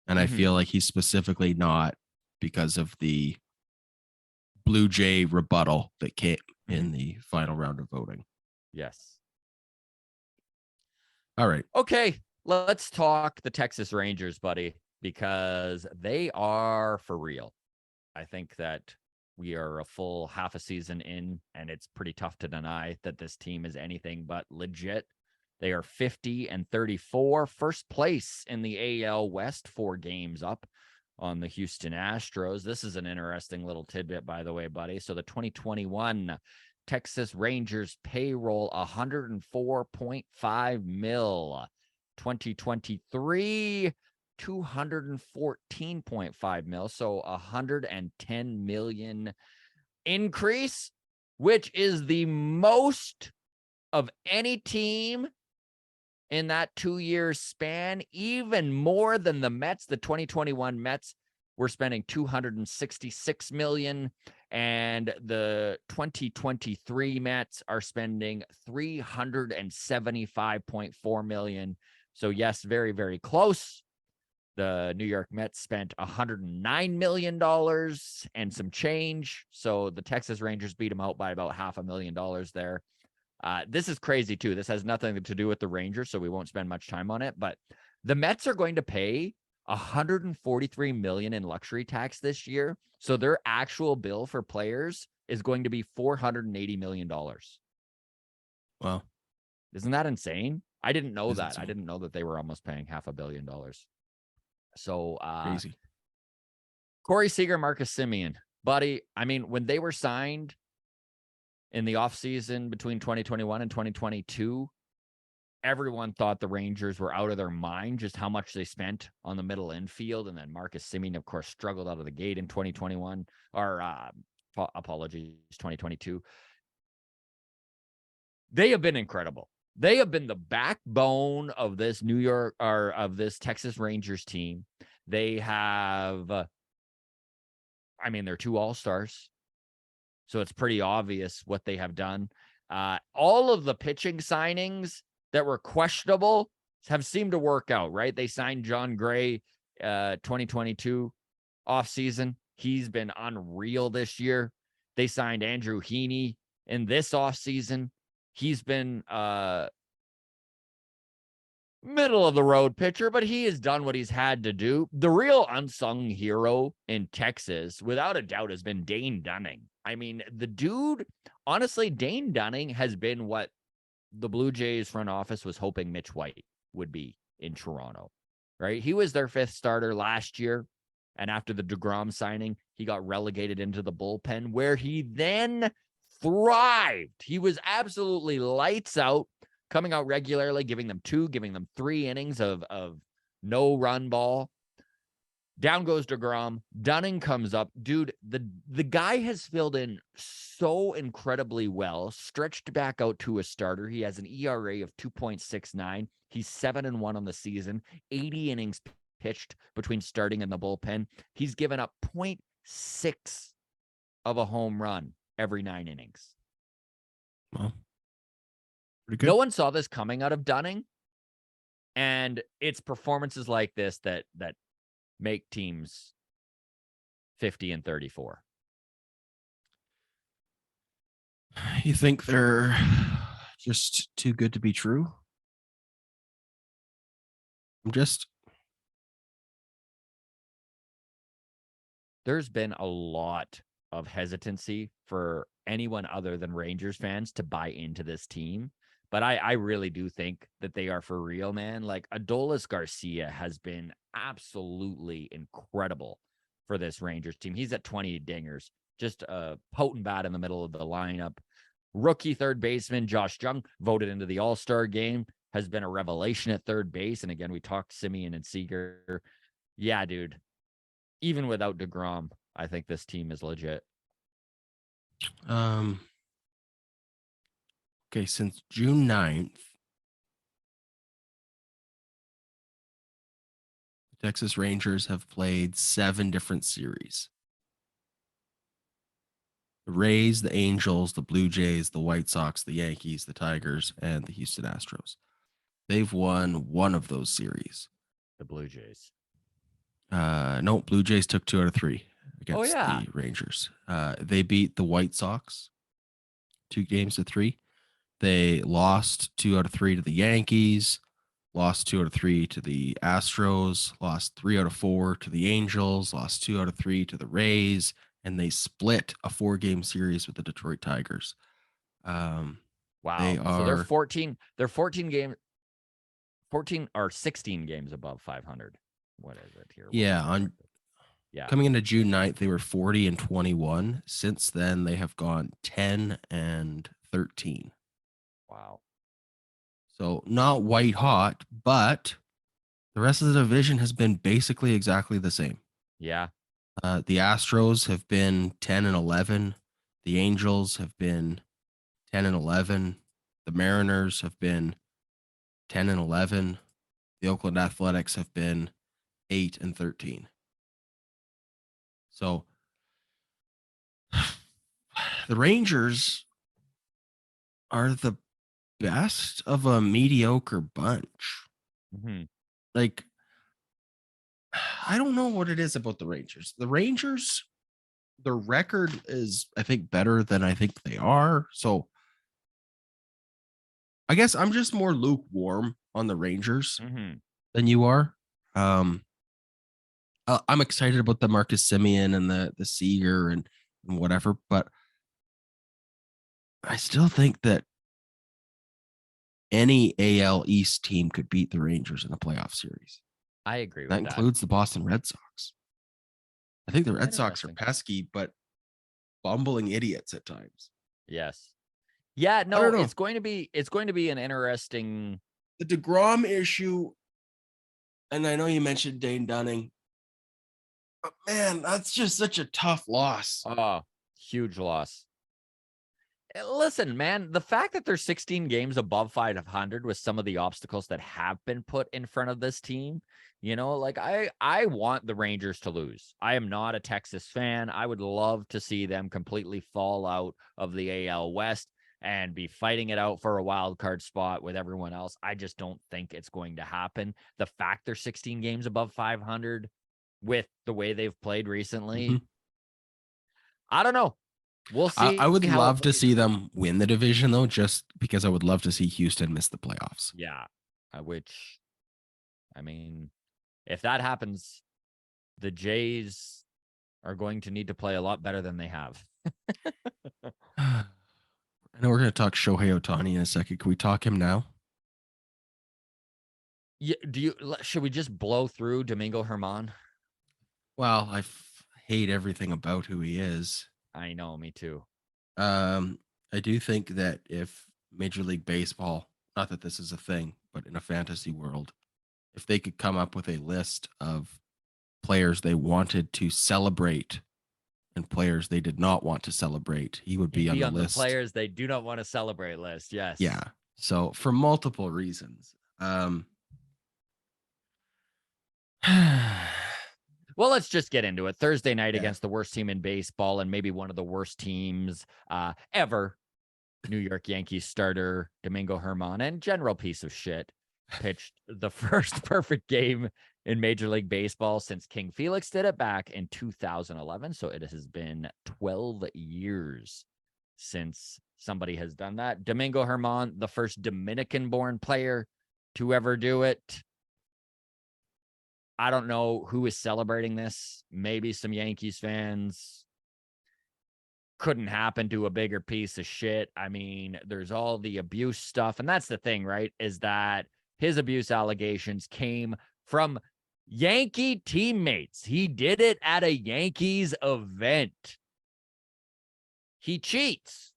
And I feel like he's specifically not because of the Blue Jay rebuttal that came in the final round of voting. Yes. All right. Okay. Let's talk the Texas Rangers, buddy, because they are for real. I think that we are a full half a season in, and it's pretty tough to deny that this team is anything but legit. They are 50-34, first place in the AL West, 4 games up on the Houston Astros. This is an interesting little tidbit, by the way, buddy. So the 2021 Texas Rangers payroll, $104.5 million. 2023, $214.5 million. So $110 million increase, which is the most of any team in that 2-year span, even more than the Mets. The 2021 Mets were spending $266 million, and the 2023 Mets are spending $375.4 million. So yes, very, very close. The New York Mets spent $109 million and some change. So the Texas Rangers beat them out by about $500,000 there. This is crazy too. This has nothing to do with the Rangers, so we won't spend much time on it. But the Mets are going to pay $143 million in luxury tax this year. So their actual bill for players is going to be $480 million. Wow. Isn't that insane? I didn't know that. Insane. I didn't know that they were almost paying $500 million. So Crazy. Corey Seager, Marcus Semien, buddy. I mean, when they were signed, in the offseason between 2021 and 2022, everyone thought the Rangers were out of their mind, just how much they spent on the middle infield. And then Marcus Semien, of course, struggled out of the gate in 2021, or apologies, 2022. They have been incredible. They have been the backbone of this this Texas Rangers team. They have, they're 2 All-Stars. So it's pretty obvious what they have done. All of the pitching signings that were questionable have seemed to work out, right? They signed John Gray 2022 offseason. He's been unreal this year. They signed Andrew Heaney in this offseason. He's been middle of the road pitcher, but he has done what he's had to do. The real unsung hero in Texas, without a doubt, has been Dane Dunning. I mean, the dude, honestly, Dane Dunning has been what the Blue Jays front office was hoping Mitch White would be in Toronto, right? He was their 5th starter last year. And after the DeGrom signing, he got relegated into the bullpen, where he then thrived. He was absolutely lights out, coming out regularly, giving them 3 innings of no run ball. Down goes DeGrom. Dunning comes up. Dude, the guy has filled in so incredibly well, stretched back out to a starter. He has an ERA of 2.69. He's 7-1 on the season, 80 innings pitched between starting and the bullpen. He's given up 0.6 of a home run every 9 innings. Well, pretty good. No one saw this coming out of Dunning, and it's performances like this that make teams 50-34. You think they're just too good to be true? There's been a lot of hesitancy for anyone other than Rangers fans to buy into this team. But I really do think that they are for real, man. Like, Adolis Garcia has been absolutely incredible for this Rangers team. He's at 20 dingers, just a potent bat in the middle of the lineup. Rookie third baseman Josh Jung, voted into the All-Star game, has been a revelation at third base. And again, we talked Semien and Seager. Yeah, dude. Even without DeGrom, I think this team is legit. Okay, since June 9th, the Texas Rangers have played 7 different series. The Rays, the Angels, the Blue Jays, the White Sox, the Yankees, the Tigers, and the Houston Astros. They've won one of those series. The Blue Jays. No, Blue Jays took 2 out of 3 against yeah. the Rangers. They beat the White Sox 2-3. They lost 2 out of 3 to the Yankees, lost 2 out of 3 to the Astros, lost 3 out of 4 to the Angels, lost 2 out of 3 to the Rays, and they split a 4-game series with the Detroit Tigers. Wow. They are, so they're 14 games, 14 or 16 games above 500. What is it here? Coming into June 9th, they were 40-21. Since then, they have gone 10-13. Wow. So not white hot, but the rest of the division has been basically exactly the same. Yeah. The Astros have been 10-11. The Angels have been 10-11. The Mariners have been 10-11. The Oakland Athletics have been 8-13. So the Rangers are the best of a mediocre bunch. Mm-hmm. Like, I don't know what it is about the Rangers. The Rangers, their record is, I think, better than I think they are. So I guess I'm just more lukewarm on the Rangers than you are. I'm excited about the Marcus Semien and the Seager and whatever, but I still think that any AL East team could beat the Rangers in a playoff series. I agree with that. That includes the Boston Red Sox. I think the Red Sox are pesky, but bumbling idiots at times. Yes. Yeah, I don't no, know. it's going to be an interesting. The DeGrom issue, and I know you mentioned Dane Dunning, but man, that's just such a tough loss. Huge loss. Listen, man, the fact that they're 16 games above 500 with some of the obstacles that have been put in front of this team, like I want the Rangers to lose. I am not a Texas fan. I would love to see them completely fall out of the AL West and be fighting it out for a wild card spot with everyone else. I just don't think it's going to happen. The fact they're 16 games above 500 with the way they've played recently, Mhm. I don't know. We'll I see would how it love to plays see out. them win the division, though, just because I would love to see Houston miss the playoffs. Yeah. Which, I mean, if that happens, the Jays are going to need to play a lot better than they have. I know we're going to talk Shohei Ohtani in a second. Can we talk him now? Yeah, should we just blow through Domingo Herman? Well, hate everything about who he is. I know, me too. Um, I do think that if Major League Baseball, not that this is a thing, but in a fantasy world, if they could come up with a list of players they wanted to celebrate and players they did not want to celebrate, he would He'd be on be the on the list. players they do not want to celebrate list. Yes. Yeah. So for multiple reasons. Well, let's just get into it. Thursday night Yeah. against the worst team in baseball and maybe one of the worst teams ever. New York Yankees starter Domingo Herman, and general piece of shit, pitched the first perfect game in Major League Baseball since King Felix did it back in 2011. So it has been 12 years since somebody has done that. Domingo Herman, the first Dominican-born player to ever do it. I don't know who is celebrating this. Maybe some Yankees fans. Couldn't happen to a bigger piece of shit. I mean, there's all the abuse stuff. And that's the thing, right? Is that his abuse allegations came from Yankee teammates. He did it at a Yankees event. He cheats.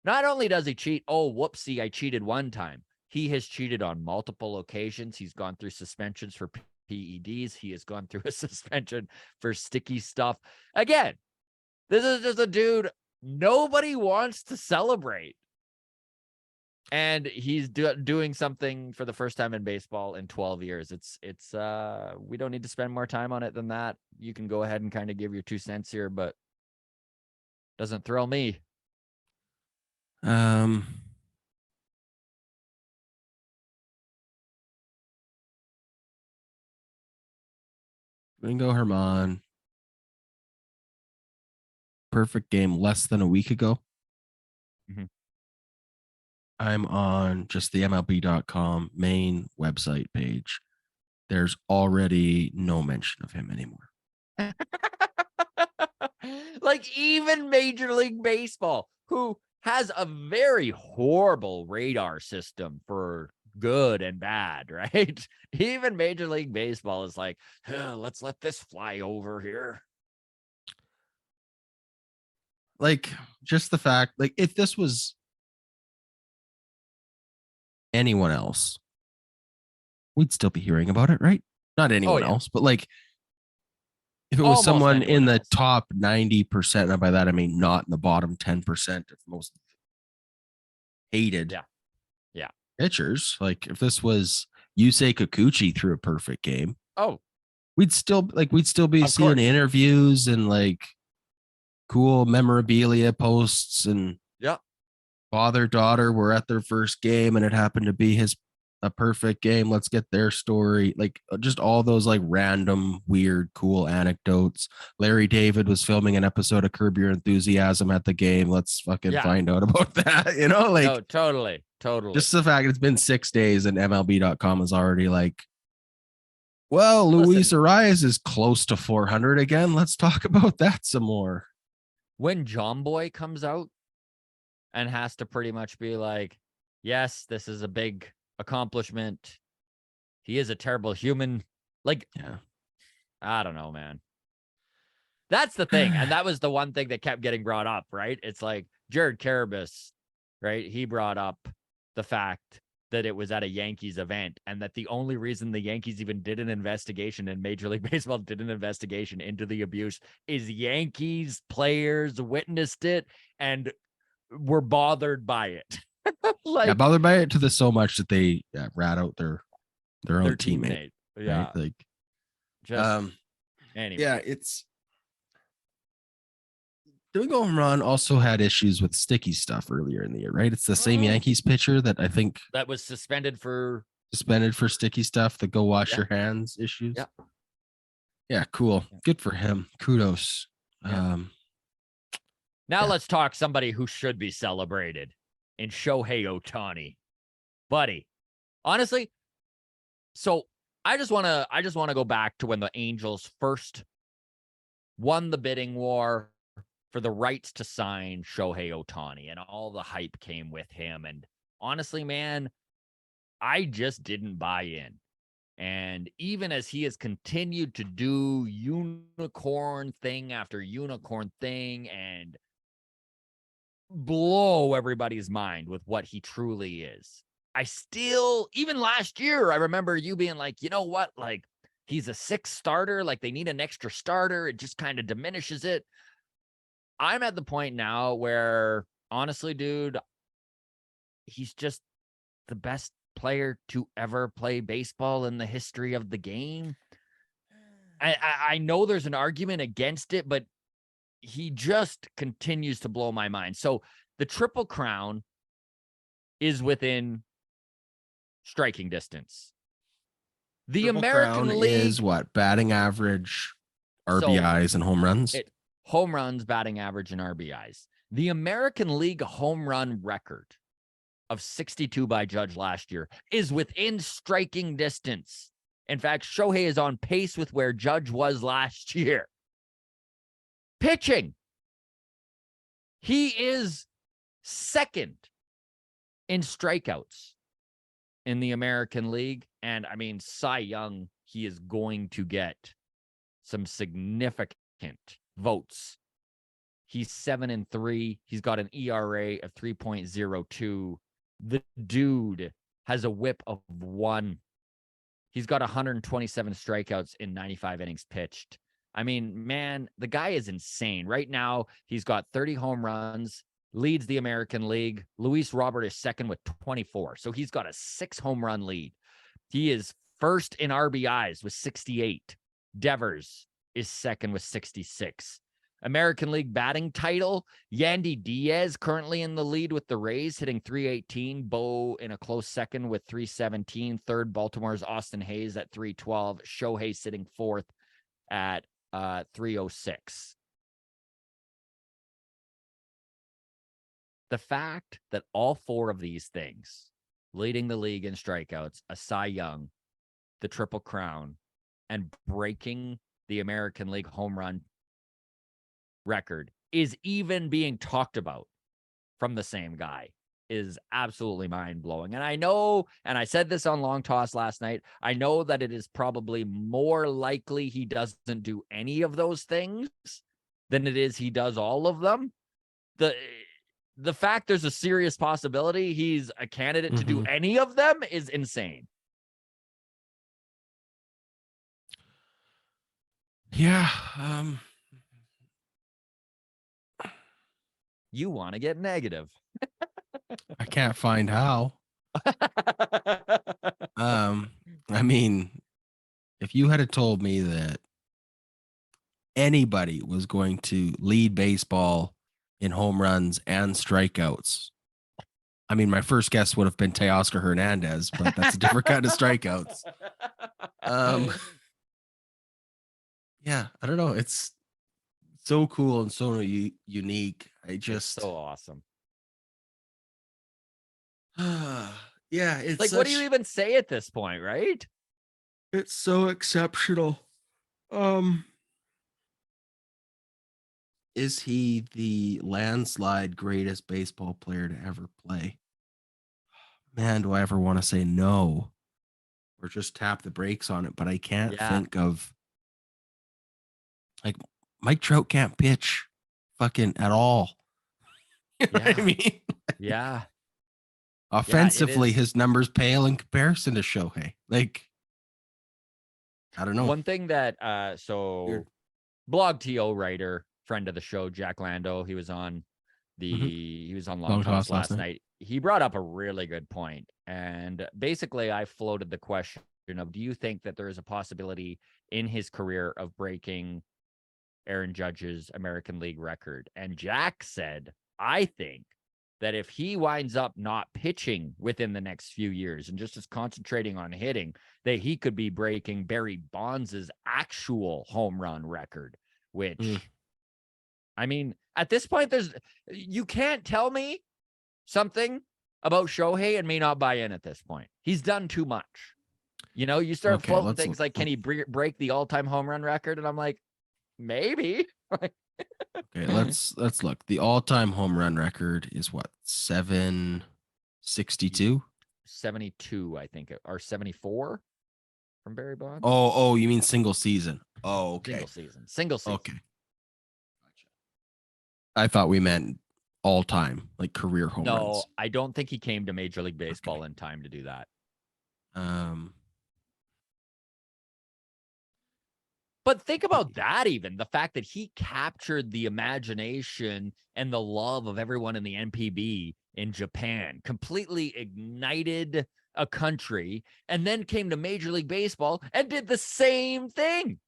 Not only does he cheat, oh, whoopsie, I cheated one time. He has cheated on multiple occasions. He's gone through suspensions for PEDs. He has gone through a suspension for sticky stuff. Again, this is just a dude nobody wants to celebrate. And he's doing something for the first time in baseball in 12 years. It's we don't need to spend more time on it than that. You can go ahead and kind of give your 2 cents here, but doesn't thrill me. Um, Domingo Herman, perfect game less than a week ago. Mhm. I'm on just the MLB.com main website page. There's already no mention of him anymore. Like even Major League Baseball, who has a very horrible radar system for good and bad, right? Even Major League Baseball is like, let's let this fly over here. Like, just the fact, like, if this was anyone else, we'd still be hearing about it, right? Not Oh anyone yeah, else, but like, if it was almost someone in anyone the else. top 90%, and by that I mean not in the bottom 10% of most hated Yeah, yeah. pitchers, like if this was Yusei Kikuchi threw a perfect game, Oh, we'd still be of seeing course. interviews and like cool memorabilia posts and Yeah. father daughter were at their first game and it happened to be a perfect game. Let's get their story. Like just all those like random, weird, cool anecdotes. Larry David was filming an episode of Curb Your Enthusiasm at the game. Let's fucking Yeah. find out about that. No, Like totally. just the fact it's been 6 days and MLB.com is already like, well, Listen, Luis Arias is close to 400 again. Let's talk about that some more. when John Boy comes out and has to pretty much be like, yes, this is a big accomplishment. He is a terrible human. Like, Yeah. I don't know, man. That's the thing. And that was the one thing that kept getting brought up, right? It's like Jared Carabas right? He brought up the fact that it was at a Yankees event and that the only reason the Yankees even did an investigation and Major League Baseball did an investigation into the abuse is Yankees players witnessed it and were bothered by it. Yeah, bothered by it to the so much that they rat out their own teammate. Yeah. Right? Like, just anyway. Yeah, it's doing a home run also had issues with sticky stuff earlier in the year, right? It's the same Yankees pitcher that I think that was suspended for sticky stuff, the go wash your hands issues. Yeah. Yeah, cool. Good for him. Kudos. Yeah. Now let's talk somebody who should be celebrated in Shohei Ohtani. Buddy, honestly, so I just want to go back to when the Angels first won the bidding war for the rights to sign Shohei Ohtani, and all the hype came with him. And honestly, man, I just didn't buy in. And even as he has continued to do unicorn thing after unicorn thing and blow everybody's mind with what he truly is, I still, even last year, I remember you being like, you know what? Like, he's a sixth starter. Like, they need an extra starter. It just kind of diminishes it. I'm at the point now where, honestly, dude, he's just the best player to ever play baseball in the history of the game. I know there's an argument against it, but he just continues to blow my mind. So the Triple Crown is within striking distance. The Triple American Crown League is what? Batting average, RBIs, and home runs? Home runs, batting average, and RBIs. The American League home run record of 62 by Judge last year is within striking distance. In fact, Shohei is on pace with where Judge was last year. Pitching, he is second in strikeouts in the American League. And I mean, Cy Young, he is going to get some significant votes. He's 7-3. He's got an ERA of 3.02. The dude has a whip of 1. He's got 127 strikeouts in 95 innings pitched. I mean, man, the guy is insane. Right now, he's got 30 home runs, leads the American League. Luis Robert is second with 24. So he's got a 6 home run lead. He is first in RBIs with 68. Devers is second with 66. American League batting title, Yandy Diaz currently in the lead with the Rays, hitting 318. Bo in a close second with 317. Third, Baltimore's Austin Hayes at 312. Shohei sitting fourth at 306. The fact that all 4 of these things, leading the league in strikeouts, a Cy Young, the Triple Crown, and breaking the American League home run record, is even being talked about from the same guy, is absolutely mind-blowing. And I know, and I said this on Long Toss last night, I know that it is probably more likely he doesn't do any of those things than it is he does all of them. The fact there's a serious possibility he's a candidate to do any of them is insane. Yeah. You want to get negative. I can't find how. I mean, if you had told me that anybody was going to lead baseball in home runs and strikeouts, I mean, my first guess would have been Teoscar Hernandez, but that's a different kind of strikeouts. Yeah, I don't know. It's so cool and so unique. It's so awesome. Yeah, it's like, what do you even say at this point, right? It's so exceptional. Is he the landslide greatest baseball player to ever play? Man, do I ever want to say no or just tap the brakes on it? But I can't think of, like, Mike Trout can't pitch fucking at all. You know what I mean? Yeah. Offensively, is. his numbers pale in comparison to Shohei. Like, I don't know. One thing that Weird. Blog TO writer, friend of the show, Jack Lando, he was on Mhm. Long Long Toss toss last last night. night. He brought up a really good point. And basically I floated the question of, do you think that there is a possibility in his career of breaking Aaron Judge's American League record? And Jack said, I think that if he winds up not pitching within the next few years and just is concentrating on hitting, that he could be breaking Barry Bonds' actual home run record, which, I mean, at this point, you can't tell me something about Shohei and me not buy in at this point. He's done too much. You start Okay, floating things like, can he break the all-time home run record? And I'm like, maybe. Okay, let's look. The all-time home run record is what? 762? 72, I think, or 74 from Barry Bonds. Oh, you mean single season. Oh, okay. Single season. Okay. Gotcha. I thought we meant all-time, like career home No, runs. I don't think he came to Major League Baseball in time to do that. But think about that, even the fact that he captured the imagination and the love of everyone in the NPB in Japan, completely ignited a country, and then came to Major League Baseball and did the same thing.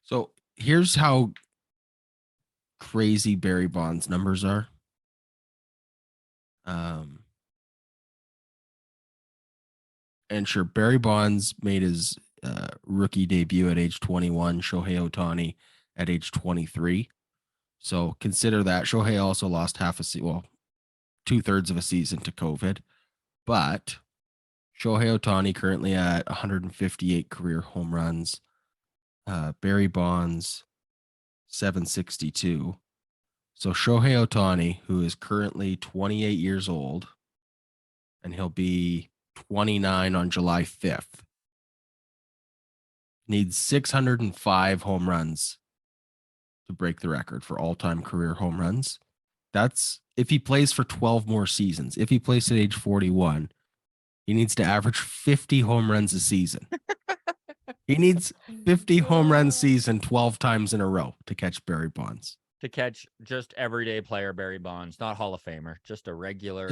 So here's how crazy Barry Bonds numbers are. And sure, Barry Bonds made his rookie debut at age 21, Shohei Ohtani at age 23. So consider that. Shohei also lost half a season, well, 2/3 of a season to COVID. But Shohei Ohtani currently at 158 career home runs. Barry Bonds, 762. So Shohei Ohtani, who is currently 28 years old, and he'll be 29 on July 5th, needs 605 home runs to break the record for all-time career home runs. That's if he plays for 12 more seasons. If he plays at age 41, he needs to average 50 home runs a season. He needs 50 home run season 12 times in a row to catch Barry Bonds. To catch just everyday player Barry Bonds, not Hall of Famer, just a regular,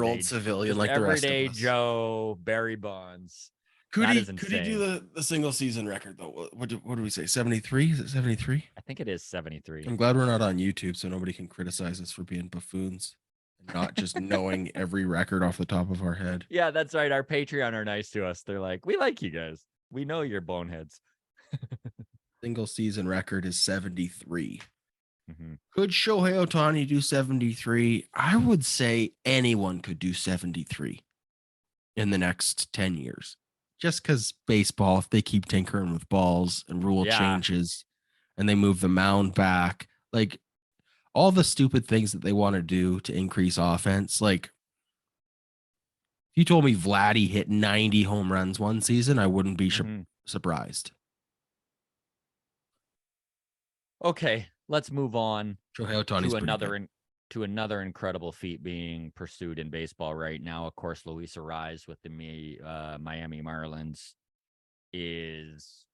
Old civilian like the rest of us. Everyday Joe Barry Bonds. Could That he is could he do insane. the single season record though? What do we say? 73? Is it 73? I think it is 73. I'm glad we're not on YouTube so nobody can criticize us for being buffoons and not just knowing every record off the top of our head. Yeah, that's right. Our Patreon are nice to us. They're like, we like you guys. We know you're boneheads. Single season record is 73. Mm-hmm. Could Shohei Ohtani do 73? I would say anyone could do 73 in the next 10 years. Just because baseball, if they keep tinkering with balls and rule changes and they move the mound back, like all the stupid things that they want to do to increase offense, like if you told me Vladdy hit 90 home runs one season, I wouldn't be surprised. Okay, let's move on Shohei Ohtani's to another incredible feat being pursued in baseball right now. Of course, Luis Arraez with the Miami Marlins is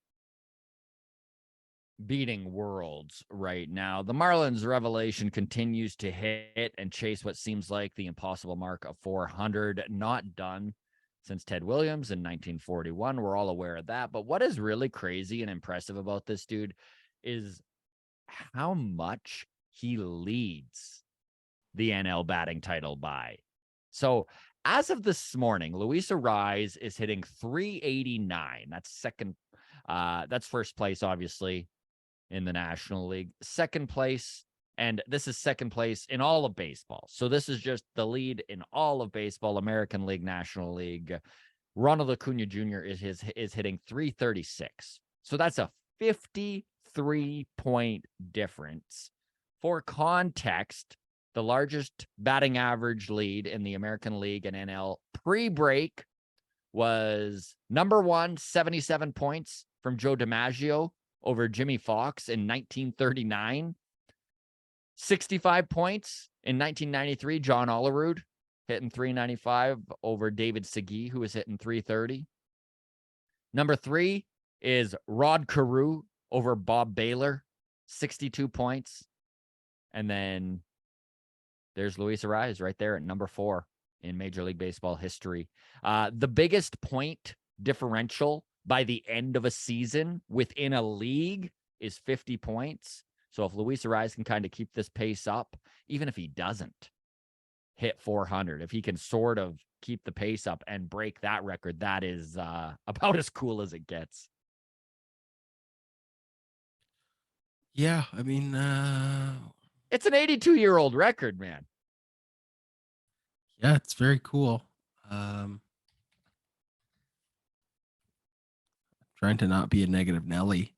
beating worlds right now. The Marlins revelation continues to hit and chase what seems like the impossible mark of 400. Not done since Ted Williams in 1941. We're all aware of that. But what is really crazy and impressive about this dude is how much he leads the NL batting title by. So as of this morning, Luis Arraez is hitting 389. That's second. That's first place, obviously, in the National League. Second place, and this is second place in all of baseball. So this is just the lead in all of baseball, American League, National League. Ronald Acuna Jr. is hitting 336. So that's a 53-point difference. For context, the largest batting average lead in the American League and NL pre-break was number 1, 77 points from Joe DiMaggio over Jimmy Fox in 1939. 65 points in 1993, John Olerud. hitting 395 over David Segui, who was hitting 330. Number 3 is Rod Carew over Bob Baylor, 62 points. And then there's Luis Ariz right there at number 4 in Major League Baseball history. The biggest point differential by the end of a season within a league is 50 points. So if Luis Ariz can kind of keep this pace up, even if he doesn't hit 400, if he can sort of keep the pace up and break that record, that is about as cool as it gets. Yeah, I mean, It's an 82-year-old record, man. yeah, it's very cool. Trying to not be a negative Nelly.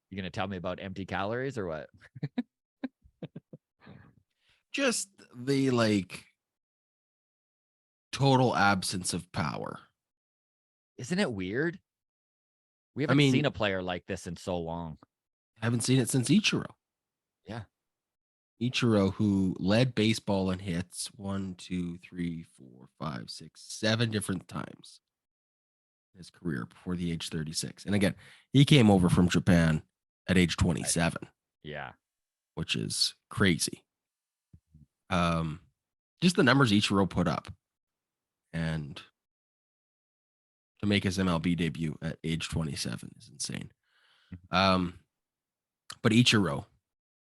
You gonna tell me about empty calories or what? Just the like total absence of power. Isn't it weird? We I haven't mean, seen a player like this in so long. I haven't seen it since Ichiro. Yeah. Ichiro, who led baseball in hits 1, 2, 3, 4, 5, 6, 7 different times in his career before the age 36. And again, he came over from Japan at age 27. Yeah. Which is crazy. Just the numbers Ichiro put up, and to make his MLB debut at age 27 is insane. But Ichiro,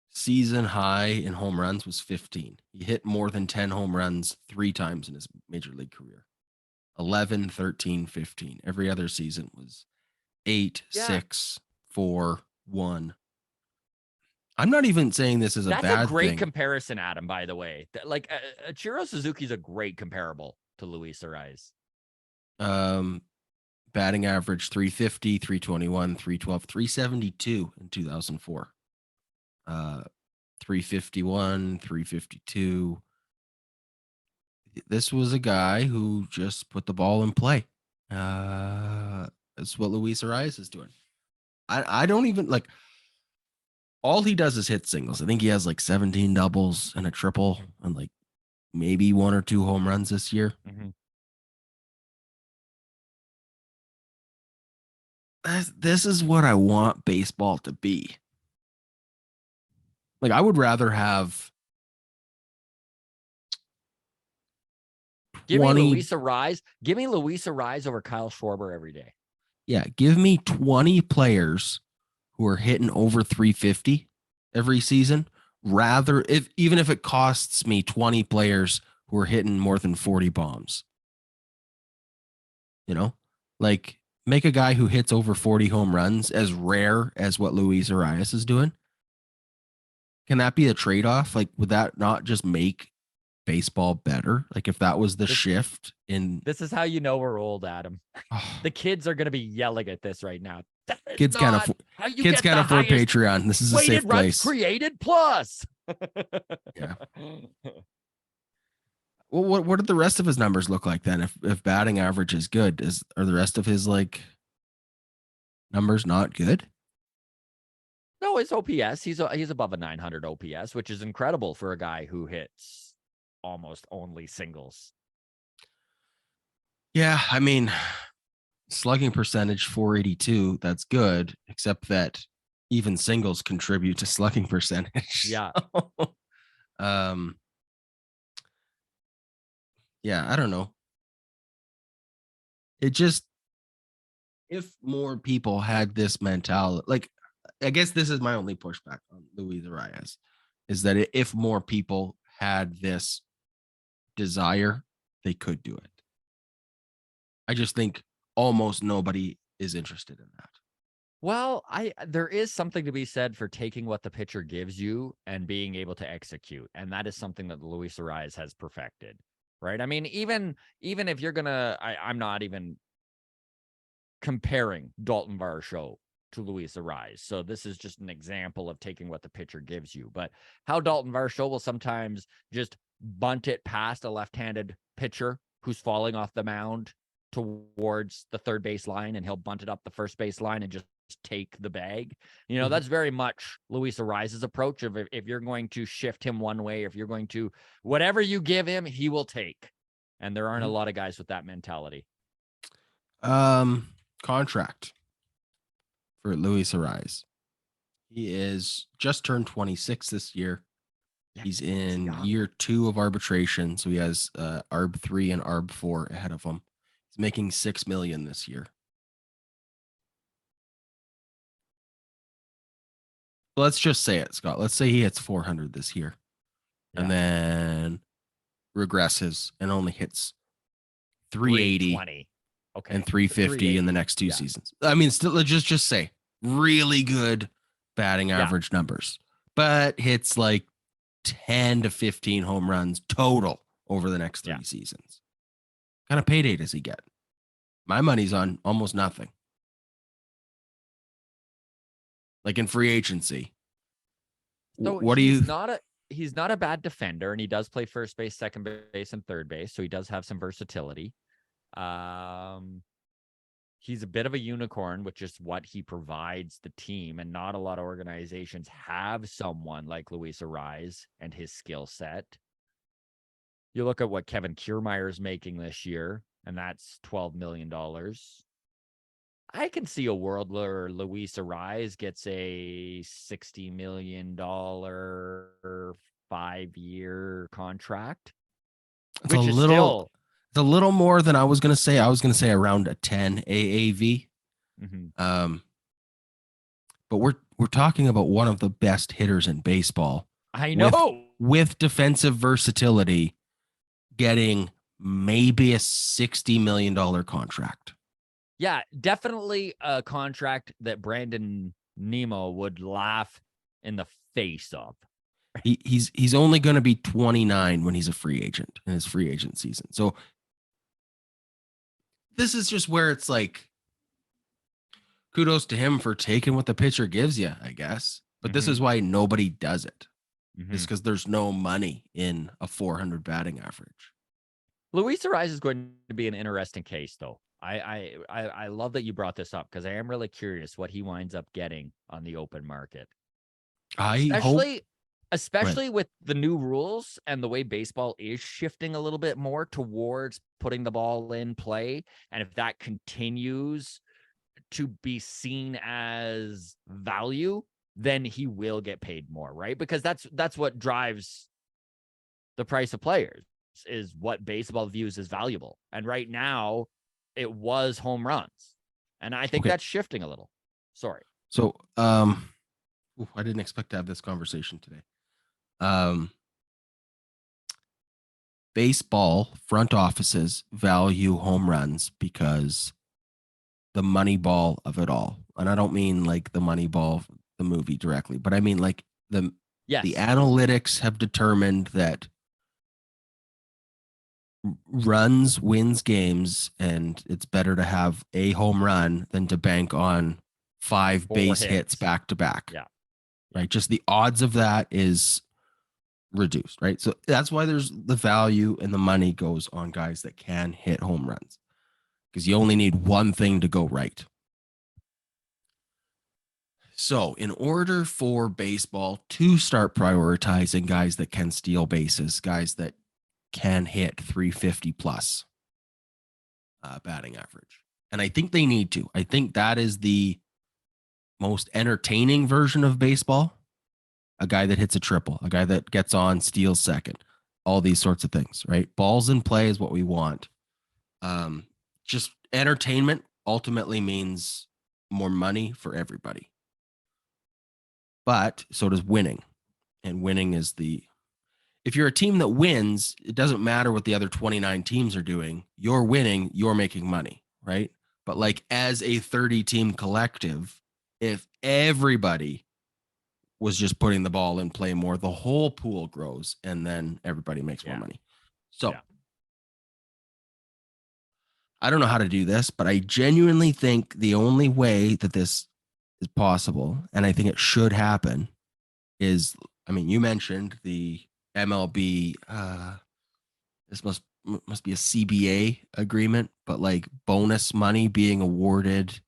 season high in home runs was 15. He hit more than 10 home runs 3 times in his major league career. 11, 13, 15. Every other season was 8, 6, 4, 1. I'm not even saying this is a That's bad a great thing. comparison, Adam, by the way. Like, Ichiro Suzuki's a great comparable to Luis Ariz. Batting average 350, 321, 312, 372 in 2004. 351, 352. This was a guy who just put the ball in play. That's what Luis Ariz is doing. I don't even like, all he does is hit singles. I think he has like 17 doubles and a triple and like maybe 1 or 2 home runs this year. Mm-hmm. This is what I want baseball to be. Like, I would rather have Give me Luis Ariz. Give me Luis Ariz over Kyle Schwarber every day. Yeah, give me 20 players who are hitting over 350 every season, rather even if it costs me 20 players who are hitting more than 40 bombs. You know, like, make a guy who hits over 40 home runs as rare as what Luis Arias is doing. Can that be a trade-off? Like, would that not just make baseball better? Like, if that was the shift in. This is how you know we're old, Adam. Oh, the kids are going to be yelling at this right now. Kids can't afford Patreon. This is a safe place. Created plus. Yeah. Well, what did the rest of his numbers look like then? If batting average is good, are the rest of his like numbers not good? No, his OPS, he's above a 900 OPS, which is incredible for a guy who hits almost only singles. Yeah, I mean, slugging percentage 482, that's good, except that even singles contribute to slugging percentage. Yeah. Yeah, I don't know. It just, if more people had this mentality, like, I guess this is my only pushback on Luis Arias, is that if more people had this desire, they could do it. I just think almost nobody is interested in that. Well, there is something to be said for taking what the pitcher gives you and being able to execute, and that is something that Luis Arias has perfected, right? I mean, even if you're gonna, I'm not even comparing Dalton Varsho to Luis Ariz. So this is just an example of taking what the pitcher gives you. But how Dalton Varsho will sometimes just bunt it past a left-handed pitcher who's falling off the mound towards the third base line, and he'll bunt it up the first base line and just take the bag. You know, that's very much Luis Ariza's approach of if you're going to shift him one way, if you're going to, whatever you give him, he will take. And there aren't a lot of guys with that mentality. Contract for Luis Ariz. He is just turned 26 this year. He's in year 2 of arbitration, so he has ARB 3 and ARB 4 ahead of him. He's making $6 million this year. Let's just say it, Scott. Let's say he hits 400 this year, and then regresses and only hits 380 and 350 in the next 2 seasons. I mean, still, let's just say really good batting average numbers, but hits like 10 to 15 home runs total over the next 3 seasons. What kind of payday does he get? My money's on almost nothing. Like in free agency. So what do you? He's not a bad defender, and he does play first base, second base, and third base, so he does have some versatility. He's a bit of a unicorn, which is what he provides the team, and not a lot of organizations have someone like Luis Ariz and his skill set. You look at what Kevin Kiermaier is making this year, and that's $12 million. I can see a world where Luis Ariz gets a $60 million 5-year contract. It's a little more than I was going to say. I was going to say around a 10 AAV. But we're talking about one of the best hitters in baseball. I know. With defensive versatility, getting maybe a $60 million contract. Yeah, definitely a contract that Brandon Nimmo would laugh in the face of. He's only going to be 29 when he's a free agent in his free agent season. So this is just where it's like, kudos to him for taking what the pitcher gives you, I guess. But this is why nobody does it. It's because there's no money in a 400 batting average. Luis Ariz is going to be an interesting case, though. I love that you brought this up, because I am really curious what he winds up getting on the open market. Especially with the new rules and the way baseball is shifting a little bit more towards putting the ball in play. And if that continues to be seen as value, then he will get paid more, right? Because that's what drives the price of players, is what baseball views as valuable. And right now it was home runs. And I think that's shifting a little. Sorry. So, I didn't expect to have this conversation today. Baseball front offices value home runs because the money ball of it all. And I don't mean like the money ball, the movie directly, but I mean like the analytics have determined that runs wins games, and it's better to have a home run than to bank on 5 base hits back to back. Yeah. Right. Just the odds of that is reduced. Right. So that's why there's the value, and the money goes on guys that can hit home runs, because you only need one thing to go right. So in order for baseball to start prioritizing guys that can steal bases, guys that can hit 350 plus batting average, and I think they need to. I think that is the most entertaining version of baseball. A guy that hits a triple, a guy that gets on, steals second, all these sorts of things, right? Balls in play is what we want. Just entertainment ultimately means more money for everybody. But so does winning. And winning is if you're a team that wins, it doesn't matter what the other 29 teams are doing. You're winning, you're making money, right? But like as a 30-team collective, if everybody was just putting the ball in play more, the whole pool grows, and then everybody makes more money. So I don't know how to do this, but I genuinely think the only way that this is possible, and I think it should happen, is, I mean, you mentioned the MLB, this must be a CBA agreement, but like bonus money being awarded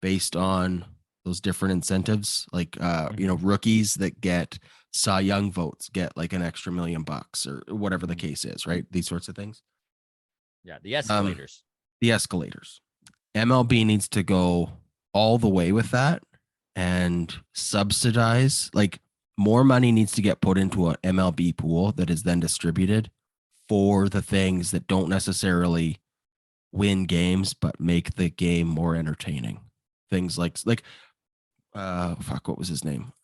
based on those different incentives, like Mhm. rookies that get Cy Young votes get like an extra $1 million or whatever the Mhm. case is, right? These sorts of things. Yeah, the Um, escalators. the escalators. MLB needs to go all the way with that and subsidize. Like more money needs to get put into an MLB pool that is then distributed for the things that don't necessarily win games but make the game more entertaining. Things like fuck, what was his name?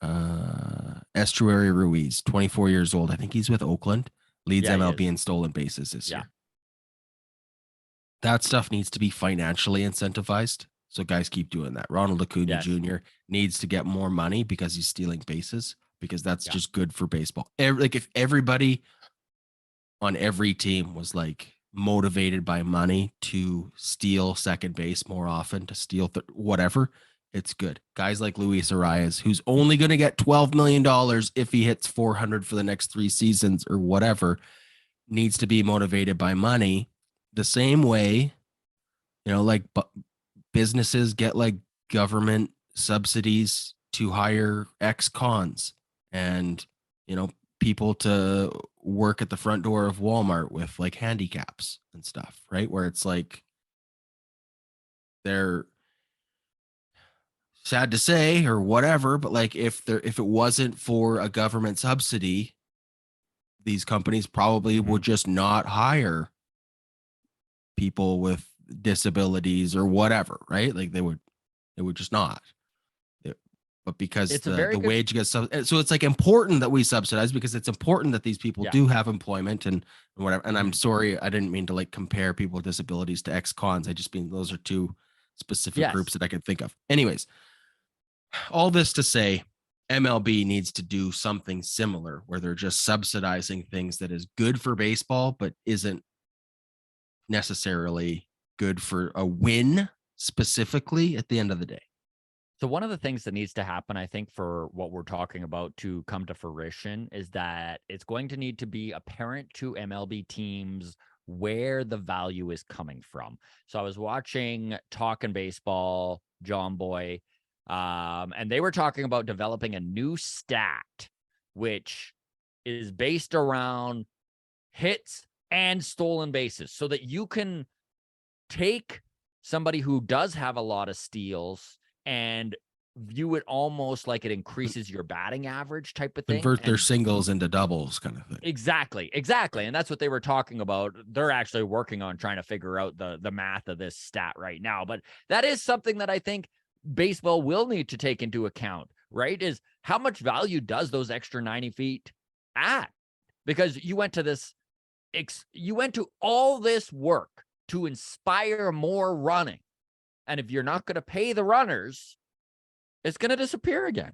Estuary Ruiz, 24 years old. I think he's with Oakland. Leads Yeah, he MLB is. in stolen bases this Yeah. year. That stuff needs to be financially incentivized. So guys keep doing that. Ronald Acuna Yes. Jr. needs to get more money because he's stealing bases because that's Yeah. just good for baseball. Like if everybody on every team was like motivated by money to steal second base more often, to steal whatever, it's good. Guys like Luis Arias, who's only going to get $12 million if he hits 400 for the next 3 seasons or whatever, needs to be motivated by money the same way, like businesses get like government subsidies to hire ex-cons and, people to work at the front door of Walmart with like handicaps and stuff, right? Where it's like they're sad to say or whatever, but like if it wasn't for a government subsidy, these companies probably would Mhm. just not hire people with disabilities or whatever, right? Like they would just not. But because It's a the very good wage gets so it's like important that we subsidize because it's important that these people Yeah. do have employment and whatever. And I'm Mhm. sorry, I didn't mean to like compare people with disabilities to ex-cons. I just mean those are two specific groups Yes. that I could think of. Anyways, all this to say, MLB needs to do something similar where they're just subsidizing things that is good for baseball, but isn't necessarily good for a win specifically at the end of the day. So one of the things that needs to happen, I think, for what we're talking about to come to fruition is that it's going to need to be apparent to MLB teams where the value is coming from. So I was watching Talking Baseball, John Boy, and they were talking about developing a new stat, which is based around hits and stolen bases so that you can take somebody who does have a lot of steals and view it almost like it increases your batting average type of thing. Convert their And singles into doubles kind of thing. exactly. Right. And that's what they were talking about. They're actually working on trying to figure out the math of this stat right now. But that is something that I think baseball will need to take into account, right? Is how much value does those extra 90 feet add? Because you went to all this work to inspire more running. And if you're not going to pay the runners, it's going to disappear again.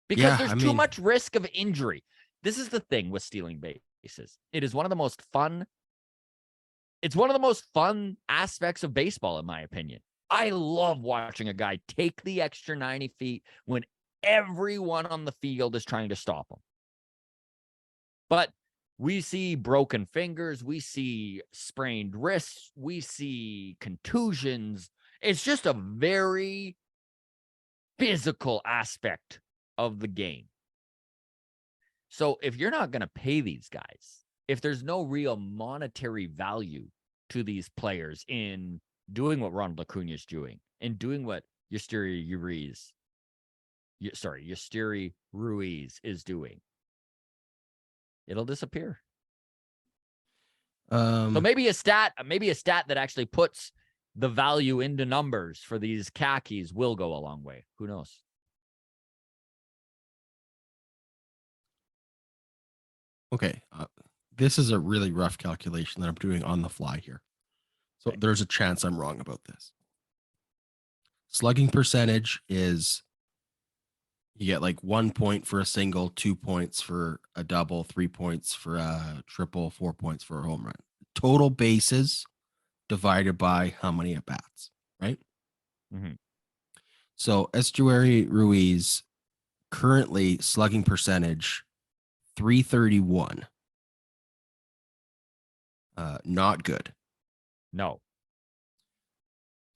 Because Yeah, there's I too mean, much risk of injury. This is the thing with stealing bases. It's one of the most fun aspects of baseball, in my opinion. I love watching a guy take the extra 90 feet when everyone on the field is trying to stop him. But we see broken fingers, we see sprained wrists, we see contusions. It's just a very physical aspect of the game. So if you're not going to pay these guys, if there's no real monetary value to these players in doing what Ronald Acuna is doing and doing what Yustiri Ruiz is doing, it'll disappear. So um, maybe a stat that actually puts the value into numbers for these khakis will go a long way. Who knows? okay. This is a really rough calculation that I'm doing on the fly here. So Okay. there's a chance I'm wrong about this. Slugging percentage is you get like 1 point for a single, 2 points for a double, 3 points for a triple, 4 points for a home run. Total bases divided by how many at bats, right? Mm-hmm. So Estuary Ruiz currently slugging percentage 331. Not good. No.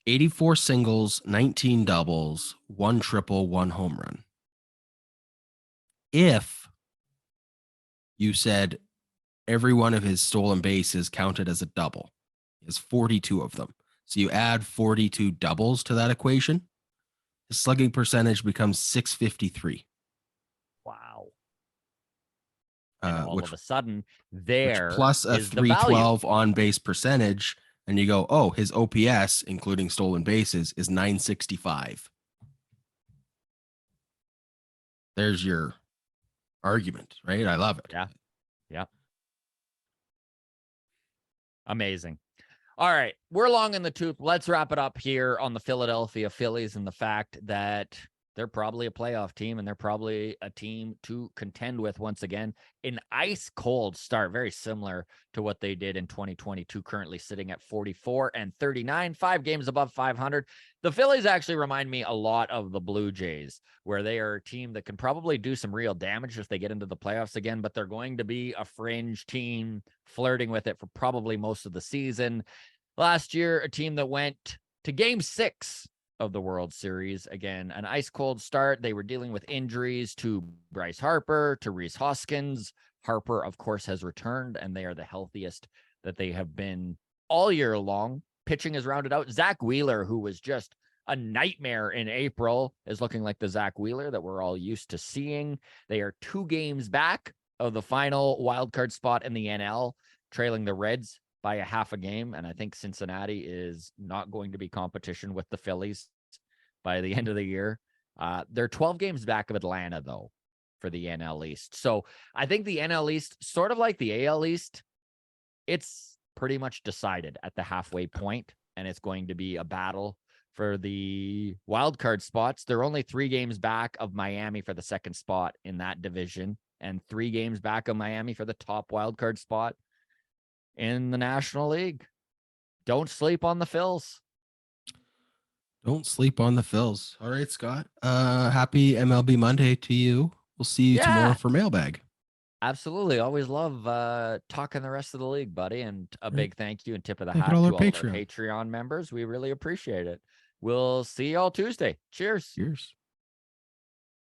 84 singles, 19 doubles, 1 triple, 1 home run. If you said every one of his stolen bases counted as a double, he has 42 of them. So you add 42 doubles to that equation, his slugging percentage becomes 653. Wow. And all Which of a sudden, which there plus a is the value. 312 on base percentage, and you go, oh, his OPS, including stolen bases, is 965. There's your argument, right? I love it. Yeah. Yeah. Amazing. All right. We're long in the tooth. Let's wrap it up here on the Philadelphia Phillies and the fact that they're probably a playoff team and they're probably a team to contend with once again. An ice cold start, very similar to what they did in 2022, currently sitting at 44 and 39, 5 games above 500. The Phillies actually remind me a lot of the Blue Jays, where they are a team that can probably do some real damage if they get into the playoffs again, but they're going to be a fringe team flirting with it for probably most of the season. Last year, a team that went to game 6 of the World Series. Again, an ice cold start. They were dealing with injuries to Bryce Harper, to Rhys Hoskins. Harper, of course, has returned, and they are the healthiest that they have been all year long. Pitching is rounded out. Zach Wheeler, who was just a nightmare in April, is looking like the Zach Wheeler that we're all used to seeing. They are 2 games back of the final wildcard spot in the NL, trailing the Reds by a half a game. And I think Cincinnati is not going to be competition with the Phillies by the end of the year. They're 12 games back of Atlanta, though, for the NL East. So I think the NL East, sort of like the AL East, it's pretty much decided at the halfway point, and it's going to be a battle for the wild card spots. They're only 3 games back of Miami for the second spot in that division, and 3 games back of Miami for the top wild card spot in the National League. Don't sleep on the Phils. Don't sleep on the Phils. All right, Scott. Happy MLB Monday to you. We'll see you tomorrow for mailbag. Absolutely. Always love talking the rest of the league, buddy. And a big thank you and tip of the hat to all of our Patreon members. We really appreciate it. We'll see you all Tuesday. Cheers. Cheers.